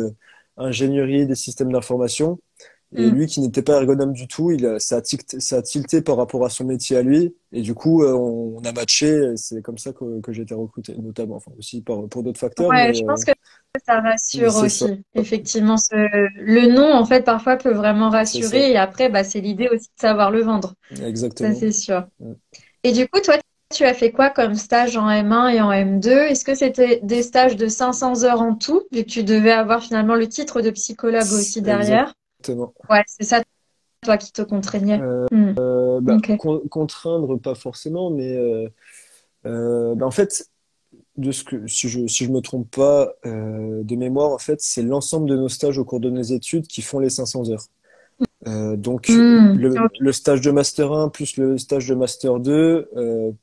ingénierie des systèmes d'information. Et Hmm. lui, qui n'était pas ergonome du tout, ça a tilté par rapport à son métier à lui. Et du coup, on a matché. Et c'est comme ça que j'ai été recruté, notamment. Enfin, aussi pour d'autres facteurs, Ouais, je pense que ça mais rassure c'est ça. aussi. Effectivement, le nom, en fait, parfois peut vraiment C'est ça. rassurer. Et après, bah, c'est l'idée aussi de savoir le vendre. Ça, Exactement. c'est sûr. Et du coup, toi, tu as fait quoi comme stage en M1 et en M2? Est-ce que c'était des stages de 500 heures en tout, vu que tu devais avoir finalement le titre de psychologue aussi derrière? Exactement. Ouais, c'est ça, toi, qui te contraignait. Hmm. Ok. Contraindre, pas forcément, mais en fait, si je me trompe pas de mémoire, en fait, c'est l'ensemble de nos stages au cours de nos études qui font les 500 heures. Donc, Hmm. Ok. le stage de Master 1 plus le stage de Master 2,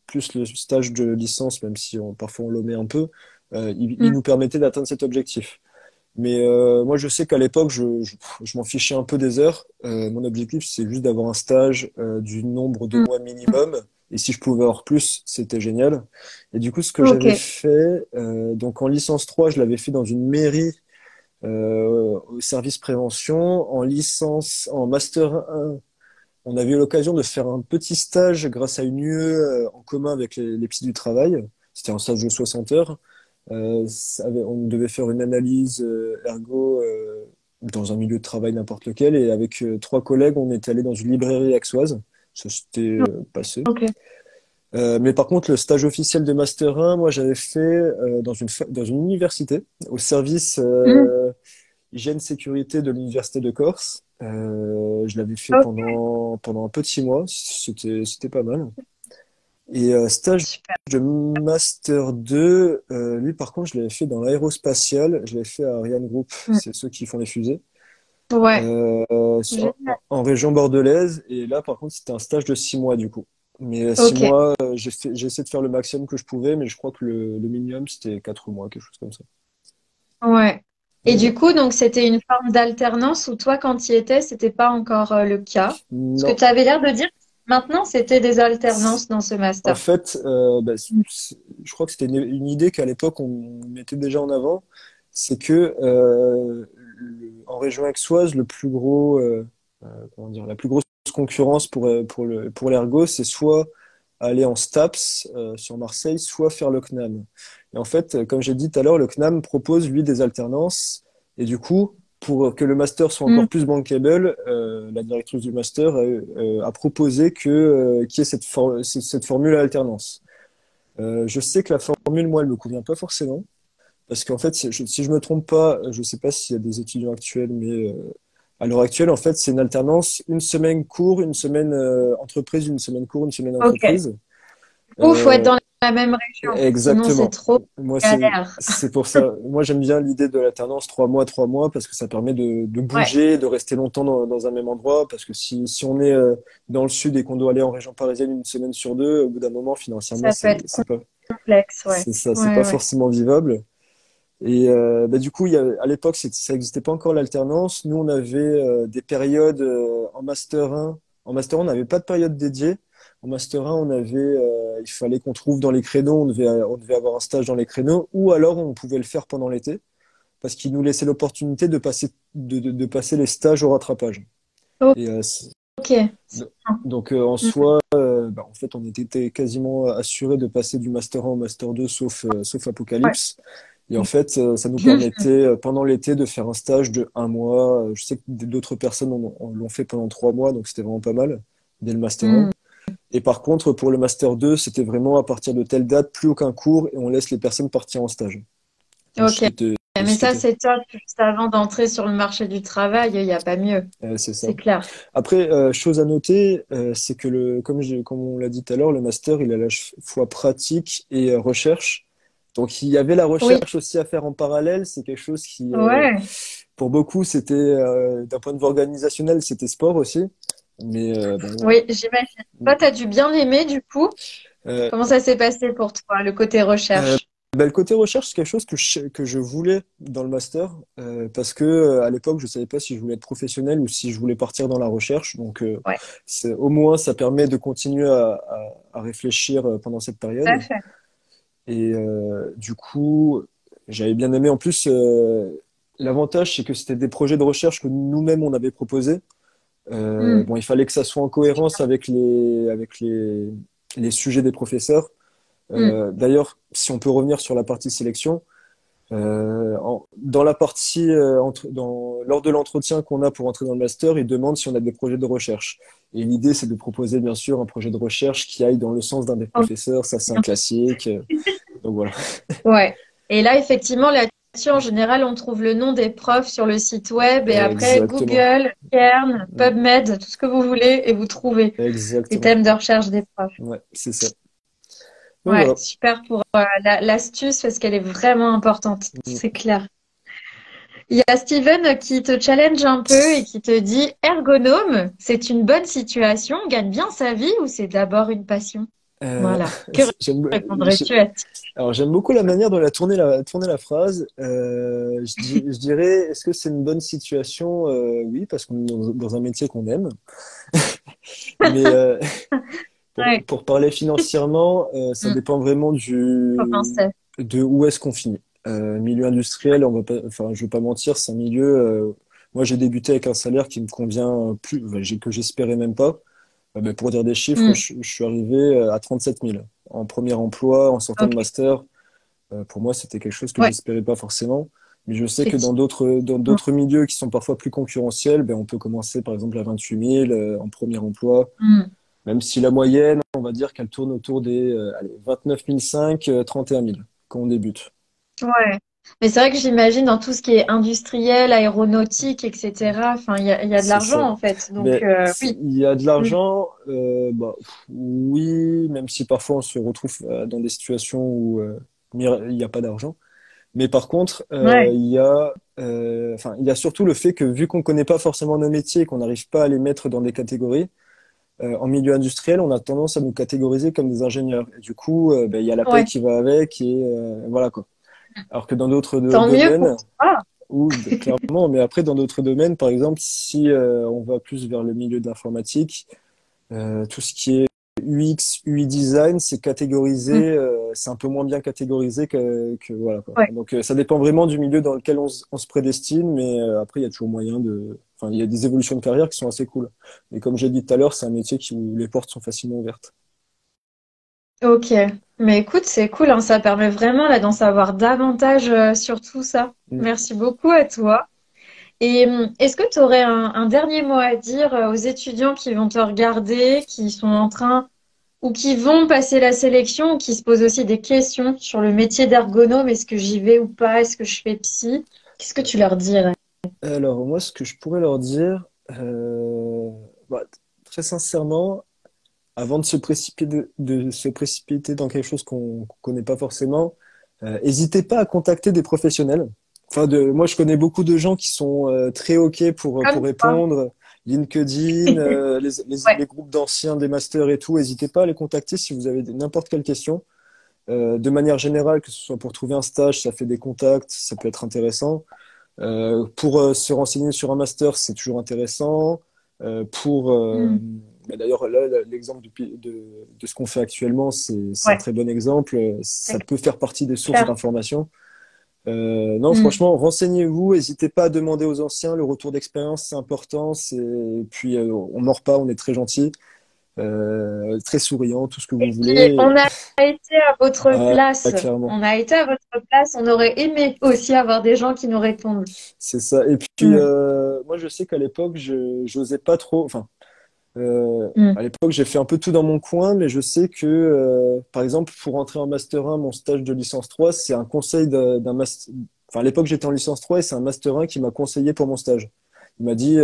plus le stage de licence, même si parfois on l'omet un peu, il Hmm. nous permettait d'atteindre cet objectif. Mais moi, je sais qu'à l'époque, je m'en fichais un peu des heures. Mon objectif, c'est juste d'avoir un stage du nombre de Hmm. mois minimum. Et si je pouvais avoir plus, c'était génial. Et du coup, ce que Ok. j'avais fait, donc en licence 3, je l'avais fait dans une mairie au service prévention. En master 1, on avait eu l'occasion de faire un petit stage grâce à une UE en commun avec les psys du travail. C'était un stage de 60 heures. On devait faire une analyse ergo dans un milieu de travail n'importe lequel. Et avec trois collègues, on était allé dans une librairie axoise. Ça s'était passé. Ok. Mais par contre, le stage officiel de Master 1, moi, j'avais fait dans une université, au service Hmm. hygiène sécurité de l'université de Corse. Je l'avais fait Ok. pendant un petit mois. C'était pas mal. Et stage Super. de Master 2, lui par contre, je l'avais fait dans l'aérospatial, je l'avais fait à Ariane Group, Mm. c'est ceux qui font les fusées, Ouais, en, génial. en région bordelaise. Et là, par contre, c'était un stage de 6 mois du coup. Mais six Ok, mois, j'ai essayé de faire le maximum que je pouvais, mais je crois que le minimum, c'était 4 mois, quelque chose comme ça. ouais. Et Donc du voilà. coup, donc c'était une forme d'alternance où toi, quand tu y étais, c'était pas encore le cas. Parce que Non. tu avais l'air de dire que maintenant, c'était des alternances dans ce En master. fait, Mm. je crois que c'était une idée qu'à l'époque on mettait déjà en avant, c'est que en région aixoise, le plus gros, comment dire, la plus grosse concurrence pour l'ergo, c'est soit aller en STAPS sur Marseille, soit faire le CNAM. Et en fait, comme j'ai dit tout à l'heure, le CNAM propose lui des alternances, et du coup, pour que le master soit encore Mm. plus bankable, la directrice du master a proposé qu'il y ait cette formule à alternance. Je sais que la formule, moi, elle me convient pas forcément. Parce qu'en fait, si je me trompe pas, je sais pas s'il y a des étudiants actuels, mais à l'heure actuelle, en fait, c'est une alternance, une semaine cours, une semaine entreprise, une semaine cours, une semaine Ok. entreprise. Ou faut être Euh, dans la même région, sinon c'est Exactement. trop Moi, galère. c'est pour ça. Moi, j'aime bien l'idée de l'alternance 3 mois, parce que ça permet de Ouais, bouger, de rester longtemps dans un même endroit. Parce que si on est dans le sud et qu'on doit aller en région parisienne une semaine sur deux, au bout d'un moment, financièrement, ça peut être complexe, ouais. c'est Ouais, pas ouais. forcément vivable. Et bah, du coup, à l'époque, ça n'existait pas encore l'alternance. Nous, on avait des périodes en master 1. En master 1, on n'avait pas de période dédiée. En master 1, il fallait qu'on trouve dans les créneaux, on devait avoir un stage dans les créneaux, ou alors on pouvait le faire pendant l'été, parce qu'ils nous laissaient l'opportunité de passer les stages au rattrapage. Et Ok. C'est bien. donc en Mm. soi, bah, en fait, on était quasiment assuré de passer du master 1 au master 2, sauf Ouais. Apocalypse. Et en fait, ça nous permettait pendant l'été de faire un stage de 1 mois. Je sais que d'autres personnes l'ont fait pendant 3 mois, donc c'était vraiment pas mal dès le master 1. Mm. Et par contre, pour le master 2, c'était vraiment à partir de telle date, plus aucun cours et on laisse les personnes partir en stage. Donc, Ok. Mais ce qui ça, était, c'est top. Juste avant d'entrer sur le marché du travail, il n'y a pas mieux. c'est ça. C'est clair. Après, chose à noter, c'est que comme on l'a dit tout à l'heure, le master, il a la fois pratique et recherche. Donc, il y avait la Oui. recherche aussi à faire en parallèle. C'est quelque chose qui, Ouais. pour beaucoup, c'était, d'un point de vue organisationnel, c'était sport aussi. Mais bon, Oui, j'imagine. Toi, t'as dû bien aimer, du coup. euh, Comment ça s'est passé pour toi, le côté euh, recherche? le côté recherche, c'est quelque chose que je voulais dans le master, parce que à l'époque, je savais pas si je voulais être professionnel ou si je voulais partir dans la recherche. Donc, Ouais, au moins, ça permet de continuer à réfléchir pendant cette tout à période. fait. Et du coup, j'avais bien aimé. En plus, l'avantage, c'est que c'était des projets de recherche que nous-mêmes on avait proposés. Mm. Bon, il fallait que ça soit en cohérence avec les sujets des professeurs. Mm. D'ailleurs, si on peut revenir sur la partie sélection, dans la partie lors de l'entretien qu'on a pour entrer dans le master, ils demandent si on a des projets de recherche. Et l'idée, c'est de proposer bien sûr un projet de recherche qui aille dans le sens d'un des Ok, professeurs. Ça, c'est un bien. classique. Donc voilà. Ouais. Et là, effectivement, là-dessus, en général, on trouve le nom des profs sur le site web et après Exactement. Google, Cairn, Mm. PubMed, tout ce que vous voulez et vous trouvez les Exactement. thèmes de recherche des profs. Ouais, c'est ça. Donc Ouais, voilà. super pour l'astuce parce qu'elle est vraiment importante, Mm. c'est clair. Il y a Steven qui te challenge un peu et qui te dit ergonome, c'est une bonne situation, on gagne bien sa vie ou c'est d'abord une passion? Euh, Voilà. Que j'aime, répondrais-tu à alors j'aime beaucoup la manière dont tourner la phrase. Je dirais, est-ce que c'est une bonne situation? Oui, parce qu'on est dans un métier qu'on aime. Mais ouais. pour parler financièrement, ça Mm. dépend vraiment Comment c'est? de où est-ce qu'on finit. Milieu industriel, on va pas, enfin, je vais pas mentir, c'est un milieu. Moi, j'ai débuté avec un salaire qui me convient plus, enfin, que j'espérais même pas. Mais pour dire des chiffres, Mm. je suis arrivé à 37 000 en premier emploi, en sortant de Ok. master. Pour moi, c'était quelque chose que Ouais, j'espérais pas forcément. Mais je sais que effectivement. dans d'autres milieux qui sont parfois plus concurrentiels, ben, on peut commencer par exemple à 28 000 en premier emploi. Mm. Même si la moyenne, on va dire qu'elle tourne autour des allez, 29 500, 31 000 quand on débute. Ouais. Mais c'est vrai que j'imagine dans tout ce qui est industriel, aéronautique, etc. Enfin, il y a de C'est l'argent ça. en fait. Donc Mais oui. il y a de Mm. l'argent, bah, oui, même si parfois on se retrouve dans des situations où il n'y a pas d'argent. Mais par contre, Ouais. enfin, il y a surtout le fait que vu qu'on connaît pas forcément nos métiers, qu'on n'arrive pas à les mettre dans des catégories, en milieu industriel, on a tendance à nous catégoriser comme des ingénieurs. Et du coup, ben, il y a la paie Ouais. qui va avec et voilà quoi. Alors que dans d'autres Tant mieux pour domaines, toi. ou clairement, mais après dans d'autres domaines, par exemple, si on va plus vers le milieu de l'informatique, tout ce qui est UX, UI design, c'est Mm. catégorisé, c'est un peu moins bien catégorisé voilà quoi. Ouais. Donc ça dépend vraiment du milieu dans lequel on se prédestine, mais après il y a toujours moyen enfin il y a des évolutions de carrière qui sont assez cool. Et comme j'ai dit tout à l'heure, c'est un métier où les portes sont facilement ouvertes. Ok. Mais écoute, c'est cool, hein, ça permet vraiment là d'en savoir davantage sur tout ça. Mm. Merci beaucoup à toi. Et est-ce que tu aurais un dernier mot à dire aux étudiants qui vont te regarder, qui sont en train ou qui vont passer la sélection, ou qui se posent aussi des questions sur le métier d'ergonome, est-ce que j'y vais ou pas, est-ce que je fais psy? Qu'est-ce que tu leur dirais? Alors moi, ce que je pourrais leur dire, bah, très sincèrement, avant de de se précipiter dans quelque chose qu'on connaît pas forcément, n'hésitez pas à contacter des professionnels. Enfin, moi, je connais beaucoup de gens qui sont très OK pour Comme toi. répondre. LinkedIn, Ouais. les groupes d'anciens des masters et tout, n'hésitez pas à les contacter si vous avez n'importe quelle question. De manière générale, que ce soit pour trouver un stage, ça fait des contacts, ça peut être intéressant. Pour se renseigner sur un master, c'est toujours intéressant. Pour Hmm. d'ailleurs là, l'exemple de ce qu'on fait actuellement, c'est un Ouais, très bon exemple. c'est Ça peut faire partie des sources clair. d'information. Non, Hmm. franchement, renseignez-vous. N'hésitez pas à demander aux anciens. Le retour d'expérience, c'est important. Et puis on mord pas, on est très gentil, très souriant, tout ce que vous Et puis, voulez. on a été à votre Ah, place. clairement. On a été à votre place. On aurait aimé aussi avoir des gens qui nous répondent. C'est ça. Et puis, Hmm. moi, je sais qu'à l'époque, j'osais pas trop. Enfin, Hmm. à l'époque, j'ai fait un peu tout dans mon coin, mais je sais que, par exemple, pour entrer en Master 1, mon stage de licence 3, c'est un conseil d'un master. Enfin, à l'époque, j'étais en licence 3 et c'est un Master 1 qui m'a conseillé pour mon stage. Il m'a dit,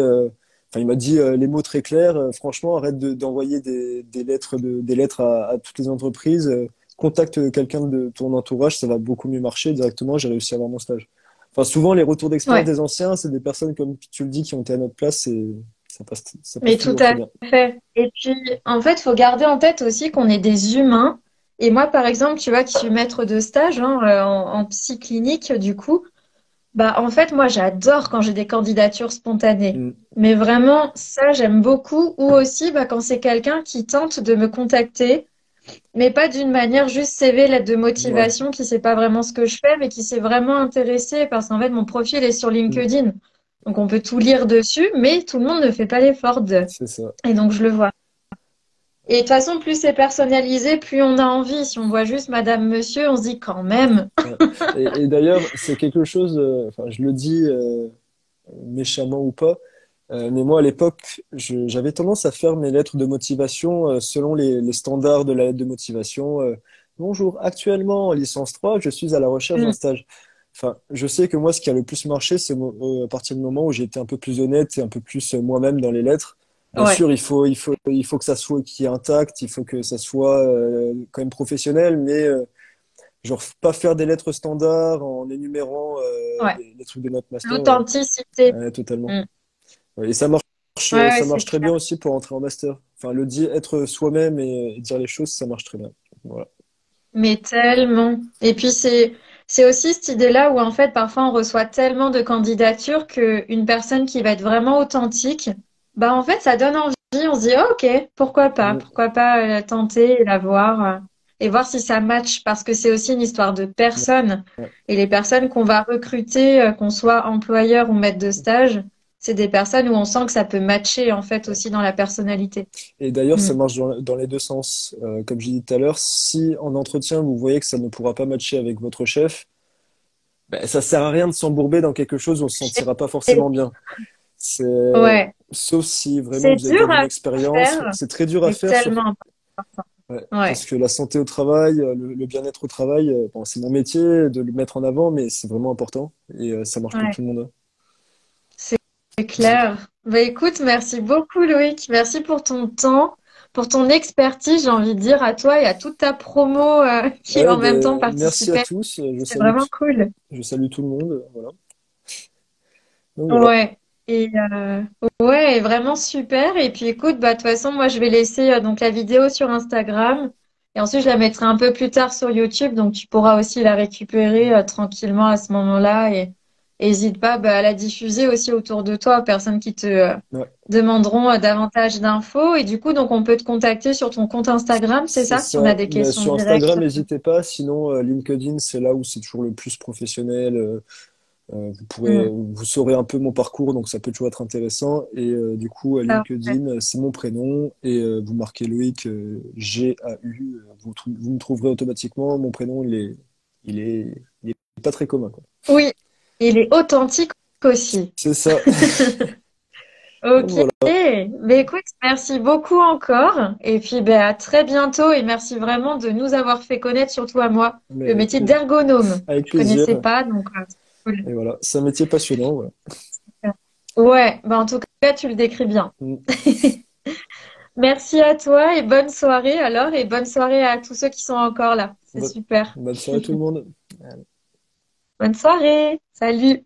il m'a dit les mots très clairs. Franchement, arrête d'envoyer des lettres à toutes les entreprises. Contacte quelqu'un de ton entourage, ça va beaucoup mieux marcher. Directement, j'ai réussi à avoir mon stage. Enfin, souvent, les retours d'expérience Ouais. des anciens, c'est des personnes comme tu le dis qui ont été à notre place et ça passe Mais tout toujours très à bien. fait. Et puis, en fait, faut garder en tête aussi qu'on est des humains. Et moi, par exemple, tu vois, qui suis maître de stage hein, en psy clinique, du coup, bah, en fait, moi, j'adore quand j'ai des candidatures spontanées. Mm. Mais vraiment, ça, j'aime beaucoup. Ou aussi, bah, quand c'est quelqu'un qui tente de me contacter, mais pas d'une manière juste CV, lettre de Ouais. motivation, qui sait pas vraiment ce que je fais, mais qui s'est vraiment intéressé parce qu'en fait, mon profil est sur Mm. LinkedIn. Donc, on peut tout lire dessus, mais tout le monde ne fait pas l'effort de. C'est ça. Et donc, je le vois. Et de toute façon, plus c'est personnalisé, plus on a envie. Si on voit juste Madame, Monsieur, on se dit quand même. Ouais. Et d'ailleurs, c'est quelque chose, enfin, je le dis méchamment ou pas, mais moi à l'époque, j'avais tendance à faire mes lettres de motivation selon les standards de la lettre de motivation. Bonjour, actuellement en licence 3, je suis à la recherche d'un Mm. stage. Enfin, je sais que moi, ce qui a le plus marché, c'est à partir du moment où j'ai été un peu plus honnête et un peu plus moi-même dans les lettres. Bien Ouais. sûr, il faut que ça soit qui est intact, il faut que ça soit quand même professionnel, mais genre, pas faire des lettres standards en énumérant Ouais. les trucs de notre master. L'authenticité. Totalement. Mm. Ouais, et Ouais, ouais, ça c'est marche très clair. bien aussi pour entrer en master. Enfin, être soi-même et dire les choses, ça marche très bien. Voilà. Mais tellement. Et puis c'est aussi cette idée-là où en fait parfois on reçoit tellement de candidatures qu'une personne qui va être vraiment authentique, bah en fait ça donne envie. On se dit oh, ok, Mm. pourquoi pas tenter et la voir et voir si ça match parce que c'est aussi une histoire de personnes Ouais. et les personnes qu'on va recruter, qu'on soit employeur ou maître de stage, c'est des personnes où on sent que ça peut matcher en fait Ouais. aussi dans la personnalité. Et d'ailleurs, ça Mm. marche dans les deux sens. Comme j'ai dit tout à l'heure, si en entretien, vous voyez que ça ne pourra pas matcher avec votre chef, ben, ça sert à rien de s'embourber dans quelque chose où on se sentira pas forcément bien. C'est, Ouais. sauf si vraiment C'est vous avez dur besoin d'une à expérience. faire, C'est très dur à mais faire, tellement important. Ouais, Ouais, parce que la santé au travail, le bien-être au travail, bon, c'est mon métier de le mettre en avant, mais c'est vraiment important et ça marche pour ouais, tout le monde. c'est clair. Bah écoute, merci beaucoup Loïc. Merci pour ton temps, pour ton expertise, j'ai envie de dire à toi et à toute ta promo qui Ouais, en même temps ben, merci à participait. tous. C'était vraiment cool. Je salue tout le monde. Voilà. Donc voilà. Ouais. Et ouais, vraiment super. Et puis écoute, bah de toute façon, moi je vais laisser donc la vidéo sur Instagram et ensuite je la mettrai un peu plus tard sur YouTube, donc tu pourras aussi la récupérer tranquillement à ce moment-là et n'hésite pas bah, à la diffuser aussi autour de toi aux personnes qui te Ouais, demanderont davantage d'infos. Et du coup, donc on peut te contacter sur ton compte Instagram, c'est c'est ça, si on a ça. des Mais questions sur directes. Instagram, n'hésitez pas. Sinon, LinkedIn, c'est là où c'est toujours le plus professionnel. Hmm. Vous saurez un peu mon parcours, donc ça peut toujours être intéressant. Et du coup, Parfait. LinkedIn, c'est mon prénom et vous marquez Loïc G-A-U, vous me trouverez automatiquement. Mon prénom, il est pas très commun, quoi. Oui, il est authentique aussi. C'est ça. Donc Ok, voilà. mais écoute, merci beaucoup encore. Et puis ben, à très bientôt et merci vraiment de nous avoir fait connaître, surtout à moi, Mais le métier d'ergonome. avec Je connaissais plaisir. pas, donc c'est cool. Et voilà, c'est un métier passionnant, voilà. Ouais, ben, en tout cas, tu le décris bien. Mm. Merci à toi et bonne soirée alors, et bonne soirée à tous ceux qui sont encore là. C'est Bonne, super. bonne soirée tout le monde. Bonne soirée. Salut.